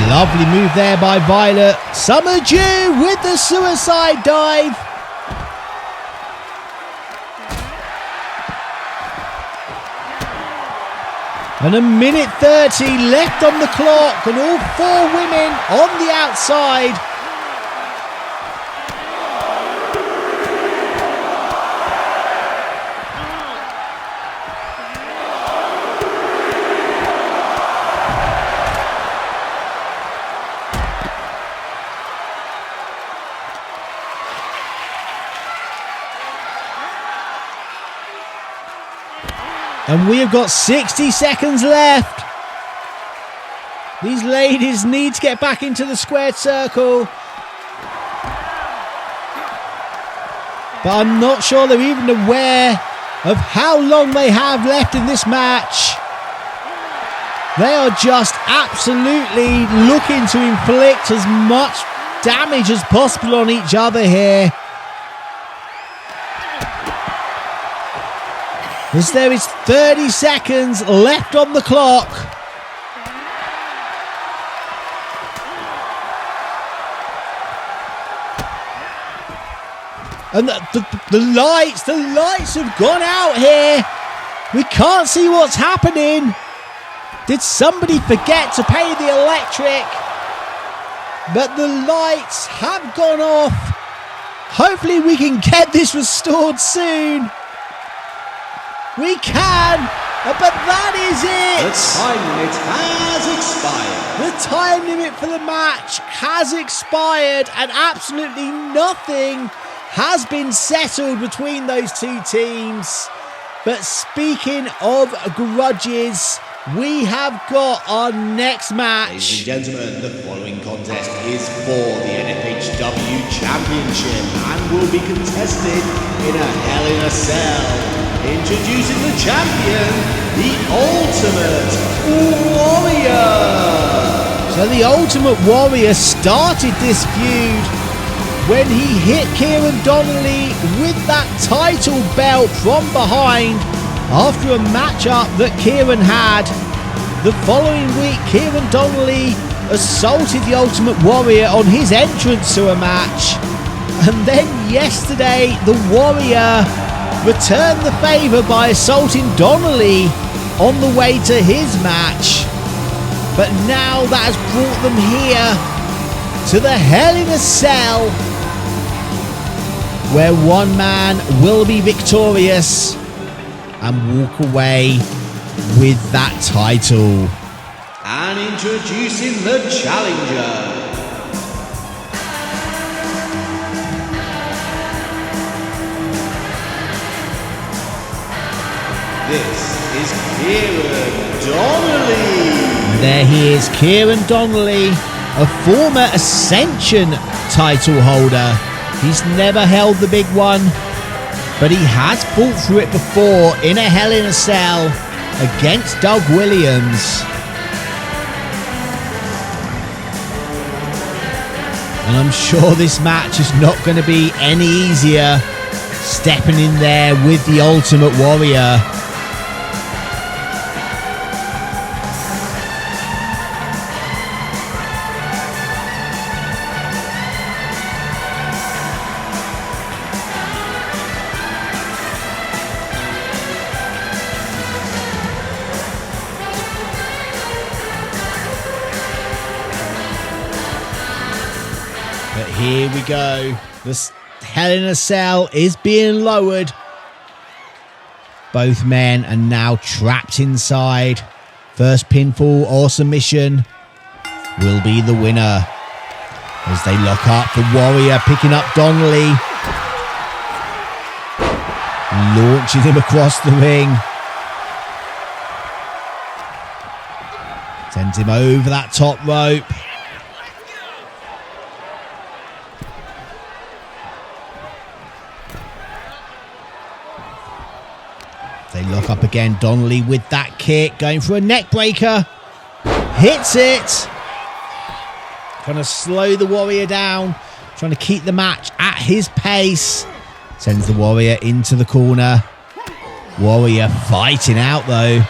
Lovely move there by Violet. Summer Dew with the suicide dive. And a minute 30 left on the clock, and all 4 women on the outside. And we have got 60 seconds left. These ladies need to get back into the squared circle. But I'm not sure they're even aware of how long they have left in this match. They are just absolutely looking to inflict as much damage as possible on each other here. As there is 30 seconds left on the clock. And the lights have gone out here. We can't see what's happening. Did somebody forget to pay the electric? But the lights have gone off. Hopefully we can get this restored soon. We can, but that is it. The time limit has expired. The time limit for the match has expired, and absolutely nothing has been settled between those two teams. But speaking of grudges, we have got our next match. Ladies and gentlemen, the following contest is for the N-FHW Championship and will be contested in a Hell in a Cell. Introducing the champion, the Ultimate Warrior. So the Ultimate Warrior started this feud when he hit Cieran Donnelly with that title belt from behind after a matchup that Cieran had. The following week, Cieran Donnelly assaulted the Ultimate Warrior on his entrance to a match. And then yesterday, the Warrior returned the favour by assaulting Donnelly on the way to his match. But now that has brought them here to the Hell in a Cell, where one man will be victorious and walk away with that title. And introducing the challenger. This is Cieran Donnelly. There he is, Cieran Donnelly, a former Ascension title holder. He's never held the big one, but he has fought for it before in a Hell in a Cell against Doug Williams. And I'm sure this match is not going to be any easier stepping in there with the Ultimate Warrior. Here we go. The Hell in a Cell is being lowered. Both men are now trapped inside. First pinfall or submission will be the winner. As they lock up, the Warrior picking up Donnelly. Launching him across the ring. Sends him over that top rope. They lock up again. Donnelly with that kick, going for a neck breaker. Hits it. Trying to slow the Warrior down. Trying to keep the match at his pace. Sends the Warrior into the corner. Warrior fighting out though.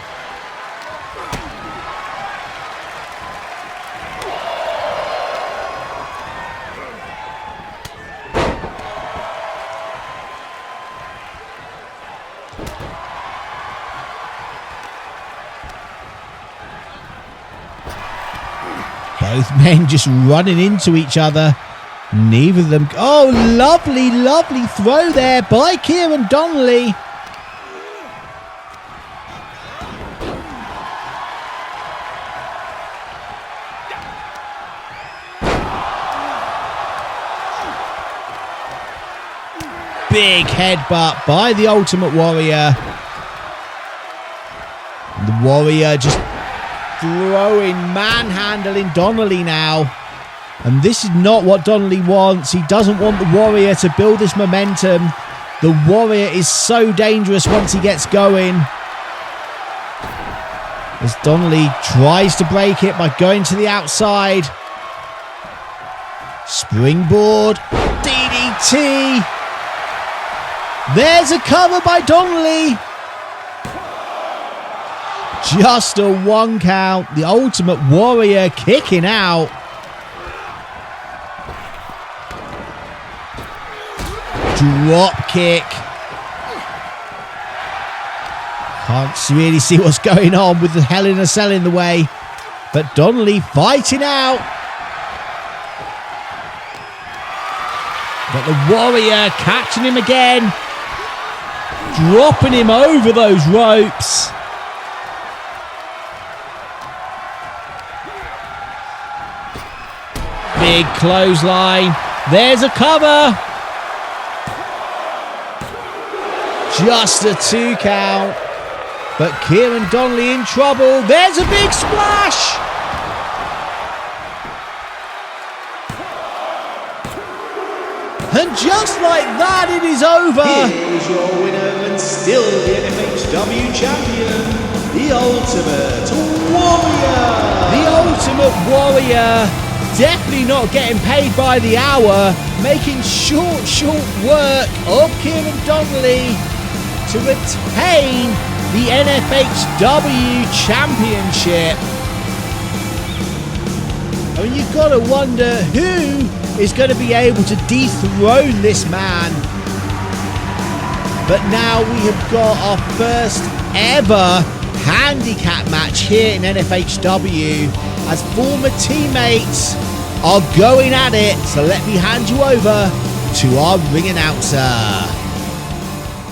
Both men just running into each other. Neither of them... Oh, lovely, lovely throw there by Cieran Donnelly. Big headbutt by the Ultimate Warrior. And the Warrior just throwing, manhandling Donnelly now. And this is not what Donnelly wants. He doesn't want the Warrior to build this momentum. The Warrior is so dangerous once he gets going. As Donnelly tries to break it by going to the outside. Springboard. DDT. There's a cover by Donnelly. Just a 1 count. The Ultimate Warrior kicking out. Drop kick. Can't really see what's going on with the Hell in a Cell in the way. But Donnelly fighting out. But the Warrior catching him again. Dropping him over those ropes. Big clothesline. There's a cover. Just a 2 count. But Cieran Donnelly in trouble. There's a big splash. And just like that, it is over. Here's your winner and still the N-FHW champion, the Ultimate Warrior. The Ultimate Warrior, definitely not getting paid by the hour, making short work of Cieran Donnelly to retain the N-FHW championship. I mean, you've got to wonder who is going to be able to dethrone this man. But now we have got our first ever handicap match here in N-FHW as former teammates are going at it. So let me hand you over to our ring announcer.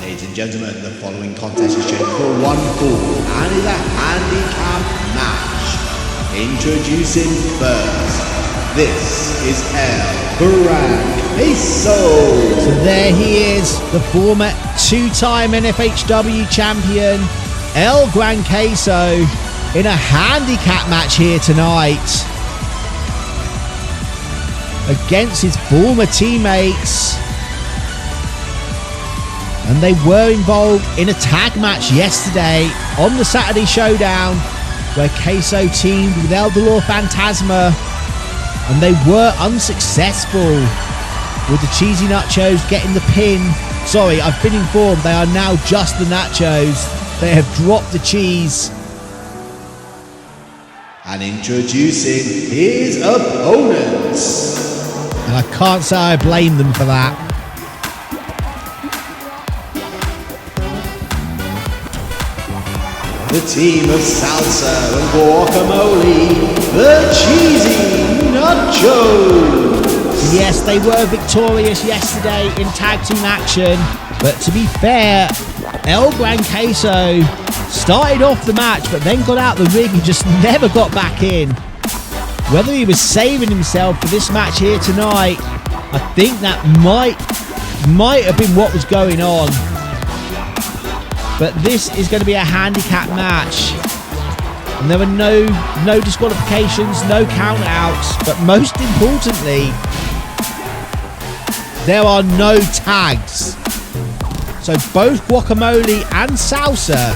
Ladies and gentlemen, the following contest is scheduled for 1 fall and is a handicap match. Introducing first, this is Gran Queso. So there he is, the former 2-time N-FHW champion, Gran Queso, in a handicap match here tonight against his former teammates. And they were involved in a tag match yesterday on the Saturday Showdown, where Queso teamed with El Dolor Fantasma, and they were unsuccessful with the Cheesy Nachos getting the pin. Sorry, I've been informed they are now just the Nachos. They have dropped the cheese. And introducing his opponents. And I can't say I blame them for that. The team of salsa and guacamole, the Cheesy Nachos. Yes, they were victorious yesterday in tag team action, but to be fair, Gran Queso started off the match but then got out the ring and just never got back in. Whether he was saving himself for this match here tonight, I think that might have been what was going on. But this is going to be a handicap match. And there were no disqualifications, no count-outs. But most importantly, there are no tags. So both guacamole and salsa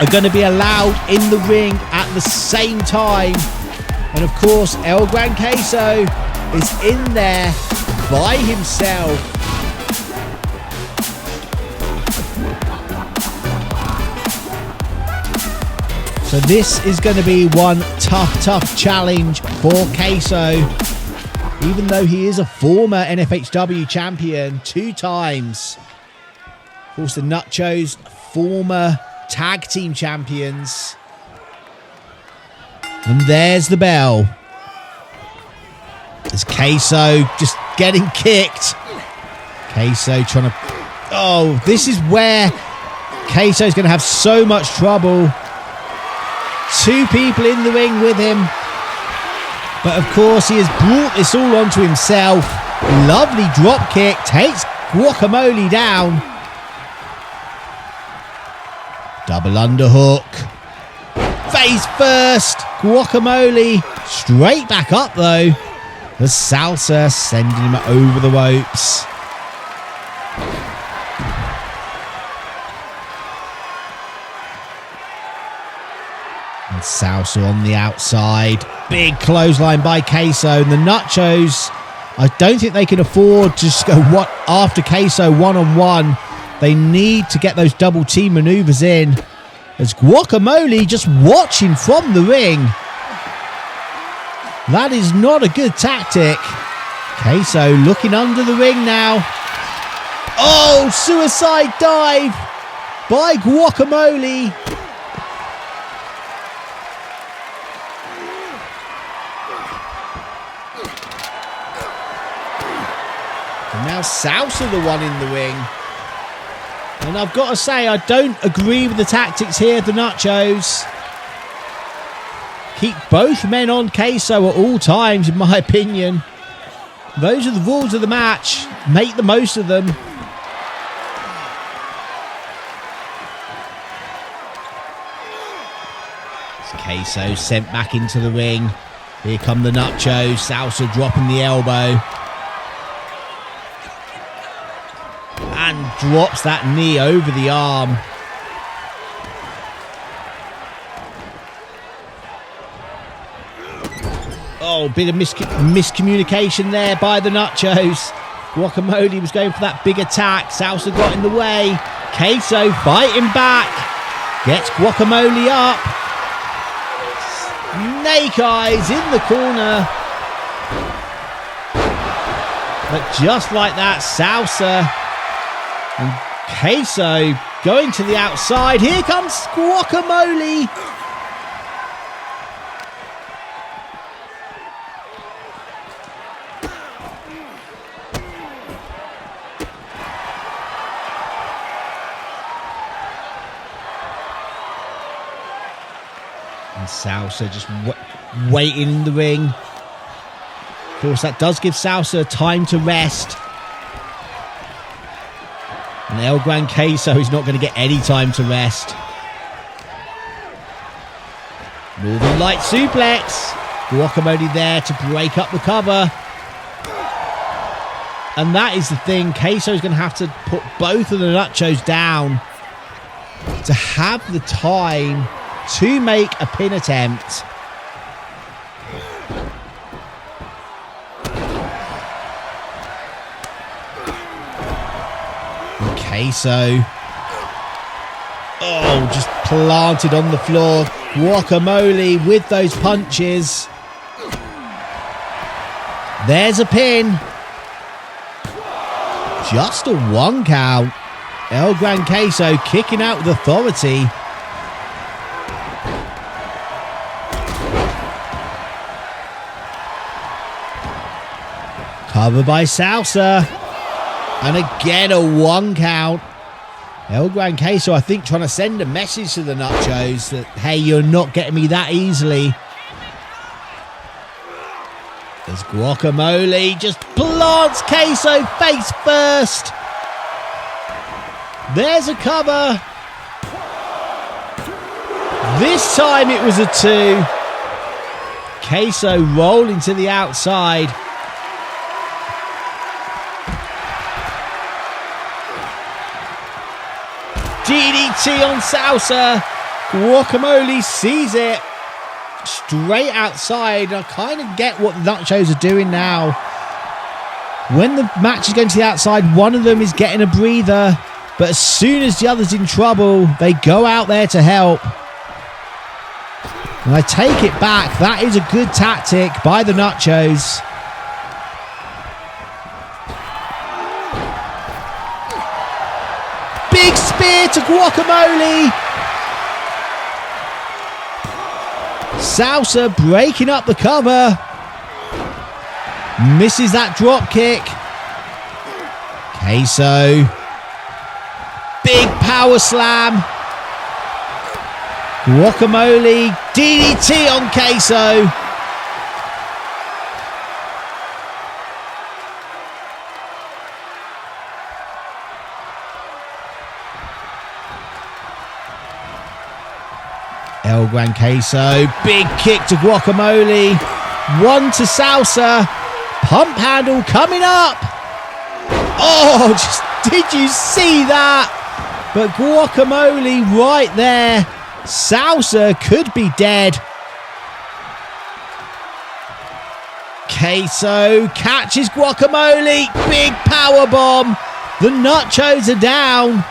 are going to be allowed in the ring at the same time. And of course, Gran Queso is in there by himself. So this is going to be one tough challenge for Queso. Even though he is a former N-FHW champion 2 times. Of course, the Nachos, former tag team champions. And there's the bell. As Queso just getting kicked. Queso trying to... Oh, this is where Queso's going to have so much trouble. 2 people in the ring with him. But of course, he has brought this all onto himself. Lovely drop kick. Takes Guacamole down. Double underhook. Face first. Guacamole straight back up though. The Salsa sending him over the ropes. And Salsa on the outside. Big clothesline by Queso. And the Nachos, I don't think they can afford to just go after Queso one-on-one. They need to get those double team maneuvers in. As Guacamole just watching from the ring. That is not a good tactic. Queso looking under the ring now. Oh, suicide dive by Guacamole. And now Salsa the one in the ring. And I've got to say, I don't agree with the tactics here, the Nachos. Keep both men on Queso at all times, in my opinion. Those are the rules of the match. Make the most of them. Queso sent back into the ring. Here come the Nachos. Salsa dropping the elbow. And drops that knee over the arm. Oh, bit of miscommunication there by the Nachos. Guacamole was going for that big attack. Salsa got in the way. Queso fighting back. Gets Guacamole up. Snake eyes in the corner. But just like that, Salsa and Queso going to the outside. Here comes Guacamole. And Salsa just waiting in the ring. Of course, that does give Salsa time to rest. And El Gran Queso is not going to get any time to rest. Northern Light suplex. Guacamole there to break up the cover. And that is the thing. Queso is going to have to put both of the Nachos down to have the time to make a pin attempt. Queso. Oh, just planted on the floor. Guacamole with those punches. There's a pin. Just a 1 count. El Gran Queso kicking out with authority. Cover by Salsa. And again, a 1 count. El Gran Queso, I think, trying to send a message to the Nachos that, hey, you're not getting me that easily. As Guacamole just plants Queso face first. There's a cover. This time it was a 2. Queso rolling to the outside. DDT on Salsa. Guacamole sees it. Straight outside. I kind of get what the Nachos are doing now. When the match is going to the outside, one of them is getting a breather. But as soon as the other's in trouble, they go out there to help. And I take it back. That is a good tactic by the Nachos. Big spear to Guacamole. Salsa breaking up the cover. Misses that drop kick. Queso. Big power slam. Guacamole. DDT on Queso. El Gran Queso, big kick to Guacamole, one to Salsa, pump handle coming up. Oh, did you see that? But Guacamole right there. Salsa could be dead. Queso catches Guacamole, big power bomb. The Nachos are down.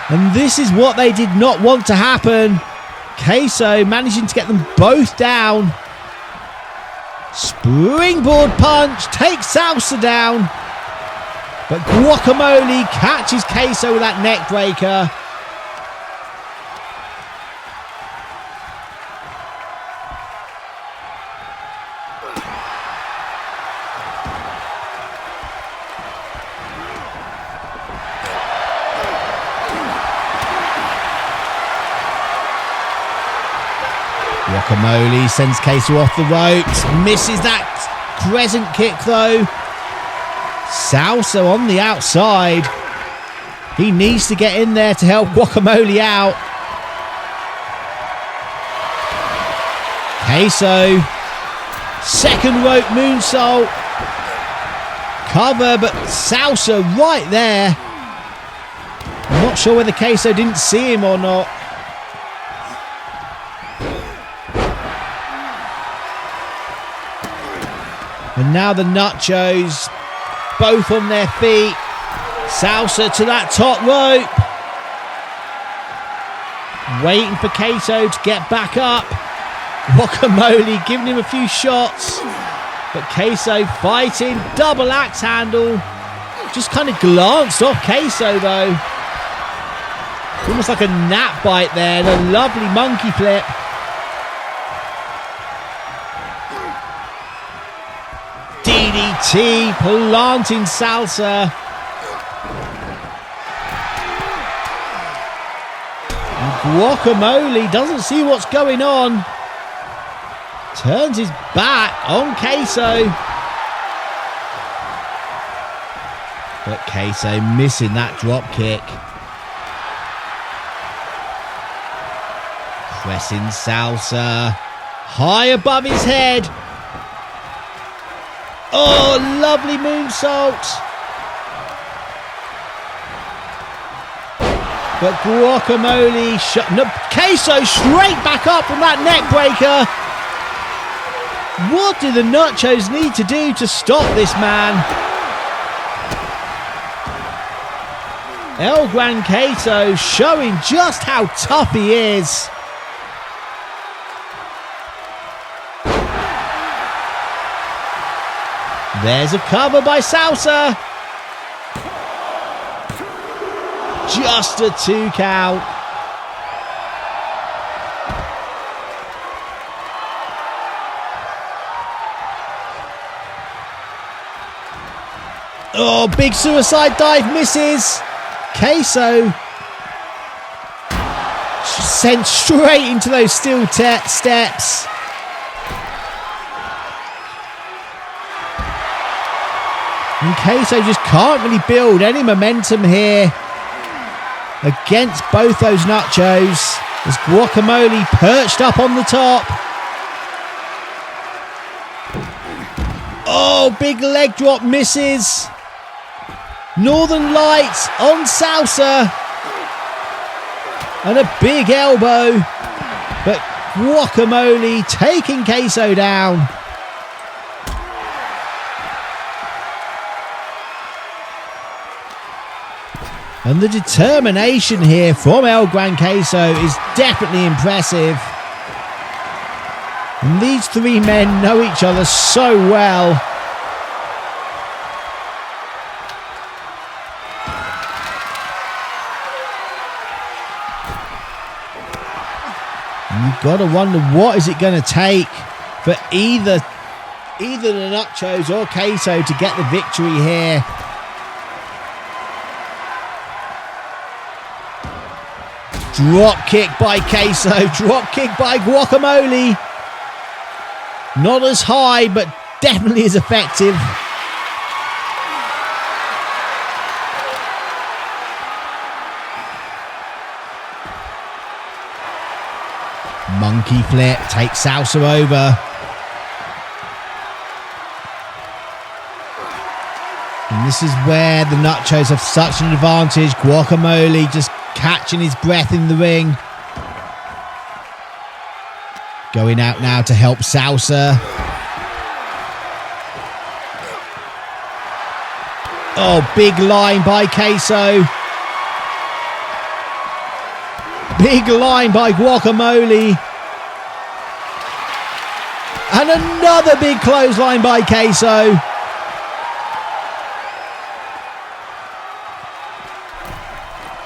And this is what they did not want to happen. Queso managing to get them both down. Springboard punch takes Salsa down. But Guacamole catches Queso with that neck breaker. Guacamole sends Queso off the ropes. Misses that crescent kick though. Salsa on the outside. He needs to get in there to help Guacamole out. Queso. Second rope moonsault. Cover, but Salsa right there. I'm not sure whether Queso didn't see him or not. And now the Nachos, both on their feet. Salsa to that top rope. Waiting for Queso to get back up. Guacamole giving him a few shots. But Queso fighting. Double axe handle. Just kind of glanced off Queso though. Almost like a gnat bite there. And a lovely monkey flip. DDT, planting Salsa. And Guacamole doesn't see what's going on. Turns his back on Queso. But Queso missing that drop kick. Pressing Salsa. High above his head. Oh, lovely moonsault. But Guacamole Queso straight back up from that neck breaker. What do the Nachos need to do to stop this man? El Gran Queso showing just how tough he is. There's a cover by Salsa. Just a 2 count. Oh, big suicide dive misses. Queso sent straight into those steel steps. And Queso just can't really build any momentum here against both those Nachos. As Guacamole perched up on the top. Oh, big leg drop misses. Northern Lights on Salsa. And a big elbow. But Guacamole taking Queso down. And the determination here from El Gran Queso is definitely impressive. And these three men know each other so well. And you've got to wonder what is it going to take for either either the Nachos or Queso to get the victory here. Drop kick by Queso, drop kick by Guacamole. Not as high, but definitely as effective. Monkey flip takes Salsa over. And this is where the Nachos have such an advantage. Guacamole just catching his breath in the ring. Going out now to help Salsa. Oh, big line by Queso. Big line by Guacamole. And another big clothesline by Queso.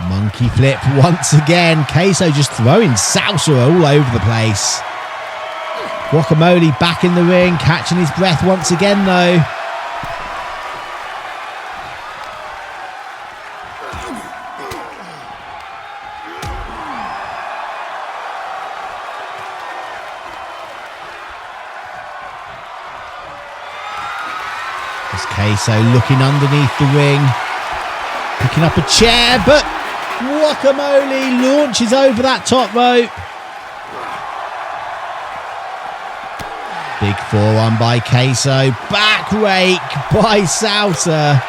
Monkey flip once again. Queso just throwing Salsa all over the place. Guacamole back in the ring, catching his breath once again though. There's Queso looking underneath the ring, picking up a chair, but Guacamole launches over that top rope. Big forearm by Queso. Back rake by Salsa.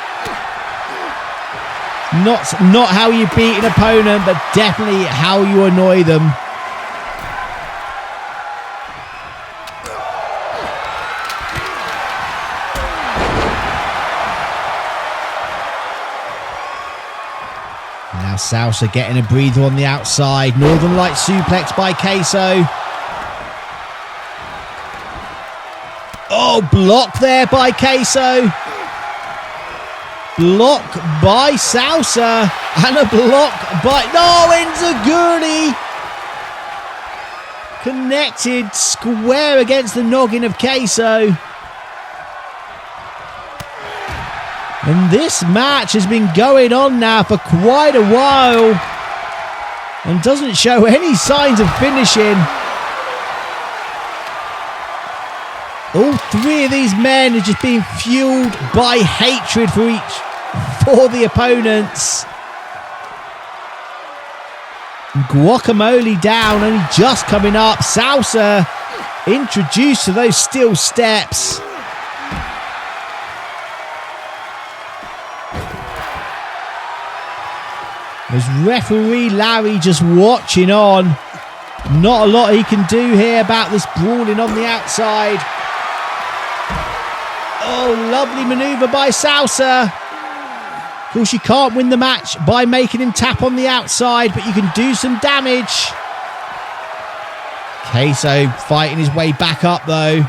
Not how you beat an opponent, but definitely how you annoy them. Now Salsa getting a breather on the outside. Northern Light suplex by Queso. Oh, block there by Queso. Block by Salsa. And a block by... No, Enzaguri. Connected square against the noggin of Queso. And this match has been going on now for quite a while. And doesn't show any signs of finishing. All three of these men are just being fueled by hatred for the opponents. Guacamole down, only just coming up. Salsa introduced to those steel steps. There's referee Larry just watching on. Not a lot he can do here about this brawling on the outside. Oh, lovely maneuver by Salsa. Of course, you can't win the match by making him tap on the outside, but you can do some damage. Queso fighting his way back up, though.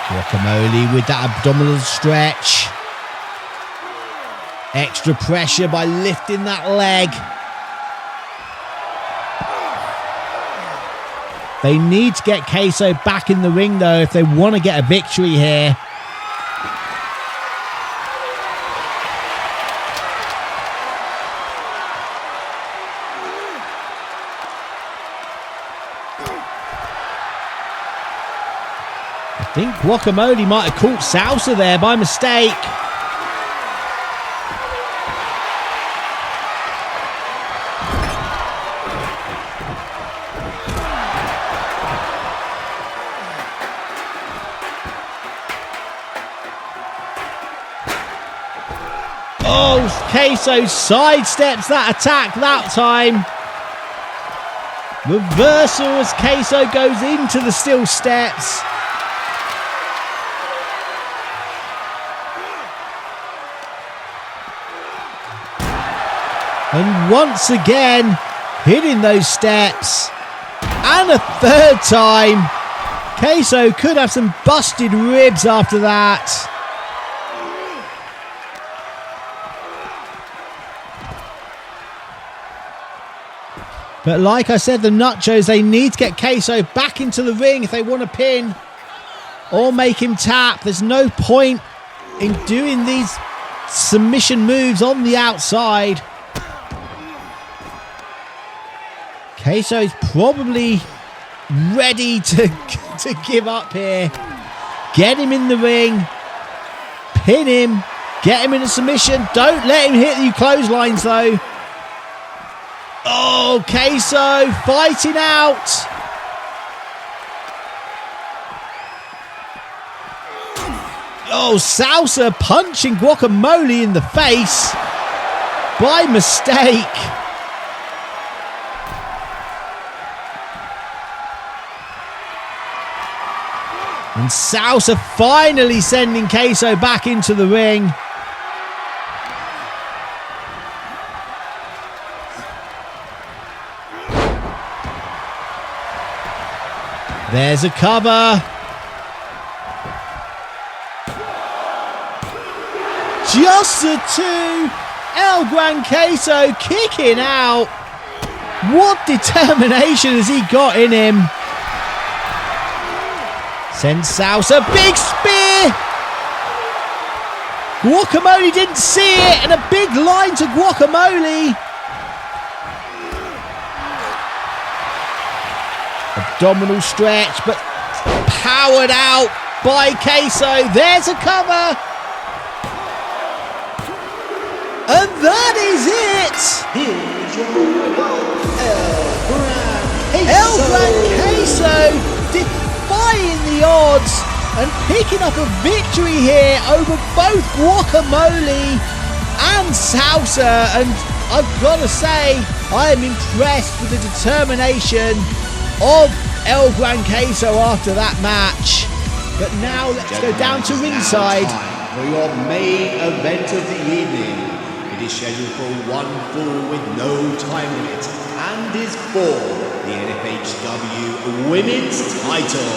Guacamole with that abdominal stretch. Extra pressure by lifting that leg. They need to get Queso back in the ring though if they want to get a victory here. I think Guacamole might have caught Salsa there by mistake. Oh, Queso sidesteps that attack that time. Reversal as Queso goes into the steel steps. And once again, hitting those steps. And a third time. Queso could have some busted ribs after that. But like I said, the Nachos, they need to get Queso back into the ring if they want to pin or make him tap. There's no point in doing these submission moves on the outside. Queso is probably ready to give up here. Get him in the ring. Pin him. Get him in a submission. Don't let him hit you clotheslines though. Oh, Queso fighting out. Oh, Salsa punching Guacamole in the face by mistake. And Salsa finally sending Queso back into the ring. There's a cover. Just the two. El Gran Queso kicking out. What determination has he got in him? Sends Salsa. Big spear. Guacamole didn't see it. And a big line to Guacamole. Abdominal stretch, but powered out by Queso. There's a cover. And that is it. Here's your winner, El Gran Queso defying the odds and picking up a victory here over both Guacamole and Salsa. And I've got to say, I am impressed with the determination of El Gran Queso after that match. But now let's go down to ringside. For your main event of the evening. It is scheduled for one fall with no time limit and is for the N-FHW Women's title.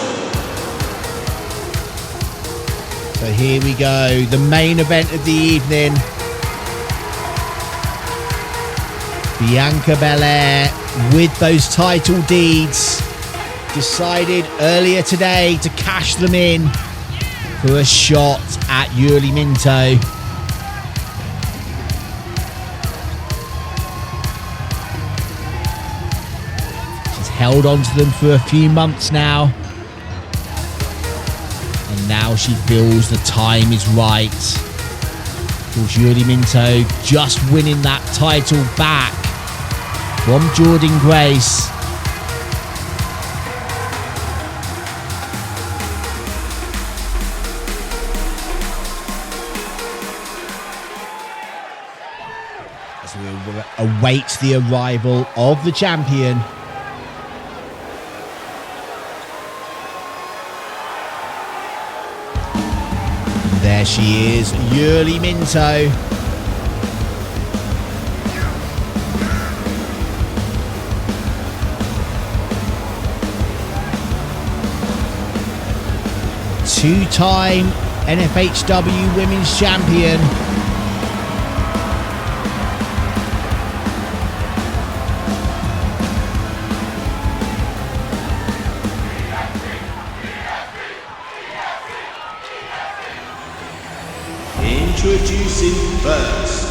So here we go, the main event of the evening. Bianca Belair with those title deeds decided earlier today to cash them in for a shot at Yuri Minto. She's held on to them for a few months now, and now she feels the time is right. Of course, Yuri Minto just winning that title back from Jordynne Grace. As we await the arrival of the champion. And there she is, Yuri Minto. Two-time N-FHW Women's Champion. Introducing first,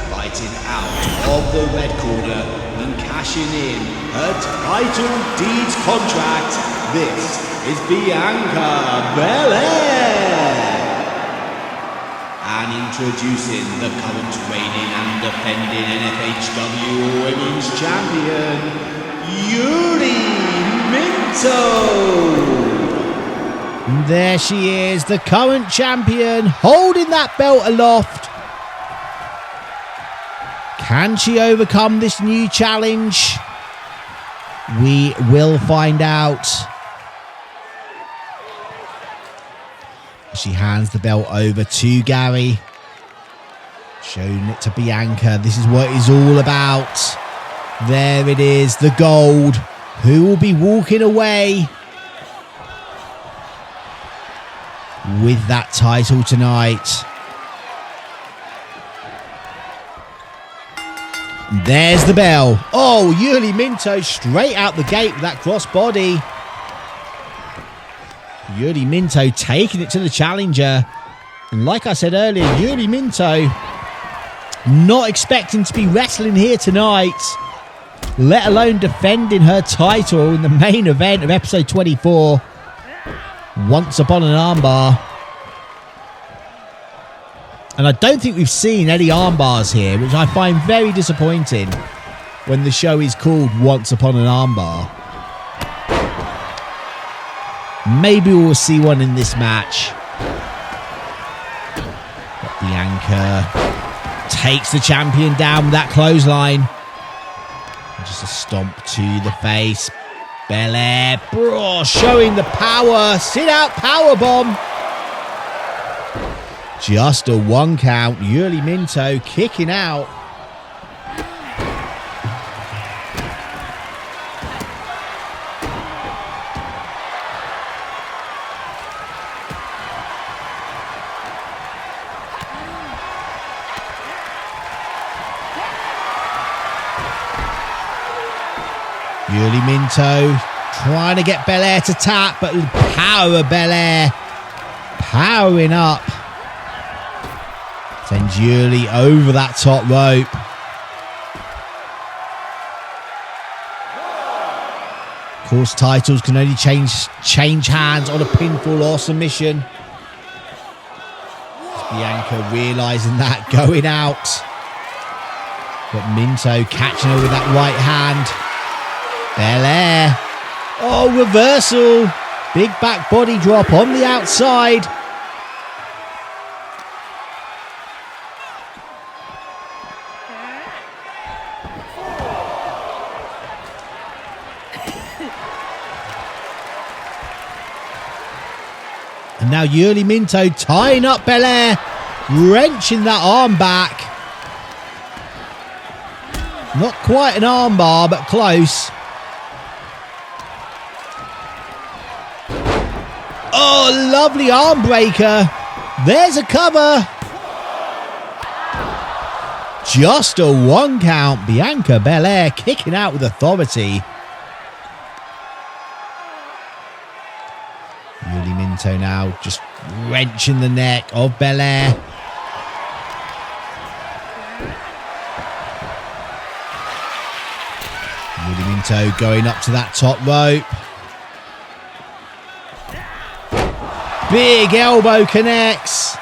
fighting out of the red corner and cashing in her title deeds contract. This is Bianca Belair. And introducing the current reigning and defending N-FHW Women's Champion, Yuri Minto. And there she is, the current champion, holding that belt aloft. Can she overcome this new challenge? We will find out. She hands the belt over to Gary. Showing it to Bianca. This is what it's all about. There it is, the gold. Who will be walking away with that title tonight? There's the bell. Oh, Yuri Minto straight out the gate with that crossbody. Yuri Minto taking it to the challenger. And like I said earlier, Yuri Minto not expecting to be wrestling here tonight, let alone defending her title in the main event of episode 24. Once upon an armbar. And I don't think we've seen any armbars here, which I find very disappointing when the show is called Once Upon an Armbar. Maybe we'll see one in this match. But Bianca takes the champion down with that clothesline. And just a stomp to the face. Belair, showing the power. Sit out powerbomb. Just a 1 count. Yuri Minto kicking out. Yuri Minto trying to get Belair to tap, but the power of Belair powering up. Sends Yuri over that top rope. Of course, titles can only change hands on a pinfall or submission. Bianca realising that, going out. But Minto catching her with that right hand. Belair. Oh, reversal. Big back body drop on the outside. And now Yuri Minto tying up Belair, wrenching that arm back. Not quite an armbar, but close. Oh, lovely arm breaker. There's a cover. Just a 1 count. Bianca Belair kicking out with authority. Yuri Minto now just wrenching the neck of Belair. Yuri Minto going up to that top rope. Big elbow connects.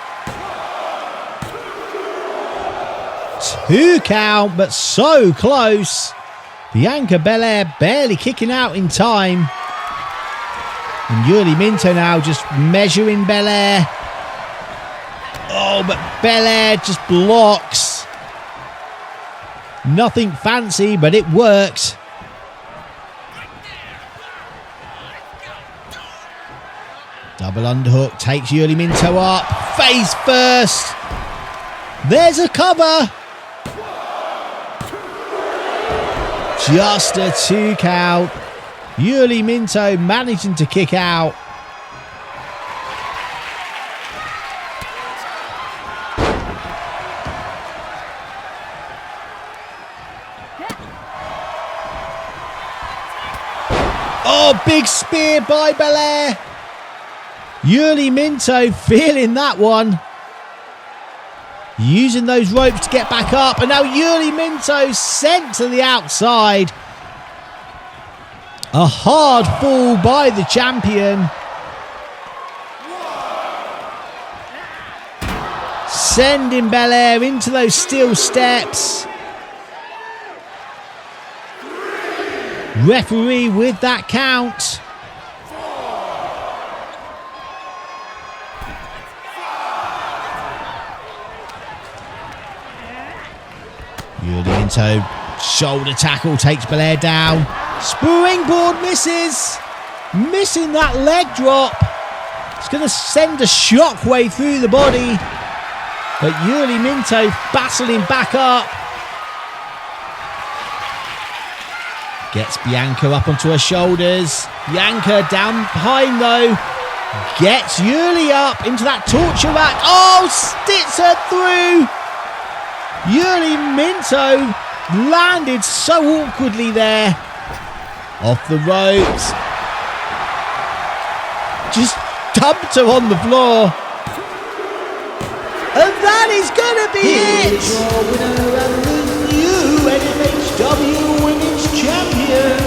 2 count, but so close. Bianca Belair barely kicking out in time. And Yuri Minto now just measuring Belair. Oh, but Belair just blocks. Nothing fancy, but it worked. Double underhook takes Yuri Minto up. Face first. There's a cover. Just a 2 count. Yuri Minto managing to kick out. Oh, big spear by Belair. Yuri Minto feeling that one. Using those ropes to get back up. And now Yuri Minto sent to the outside. A hard fall by the champion. Sending Belair into those steel steps. Referee with that count. Yuri Minto, shoulder tackle, takes Belair down. Springboard misses. Missing that leg drop. It's going to send a shockwave through the body. But Yuri Minto battling back up. Gets Bianca up onto her shoulders. Bianca down behind though. Gets Yuri up into that torture rack. Oh, sticks her through. Yuri Minto landed so awkwardly there. Off the ropes. Just dumped her on the floor. And that is going to be it. Here's your winner and the new N-FHW Women's Champion,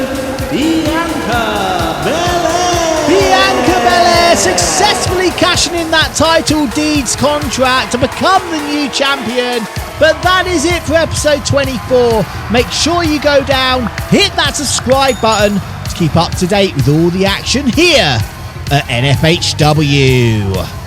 Bianca Belair. Bianca Belair successfully cashing in that title deeds contract to become the new champion. But that is it for episode 24. Make sure you go down, hit that subscribe button to keep up to date with all the action here at N-FHW.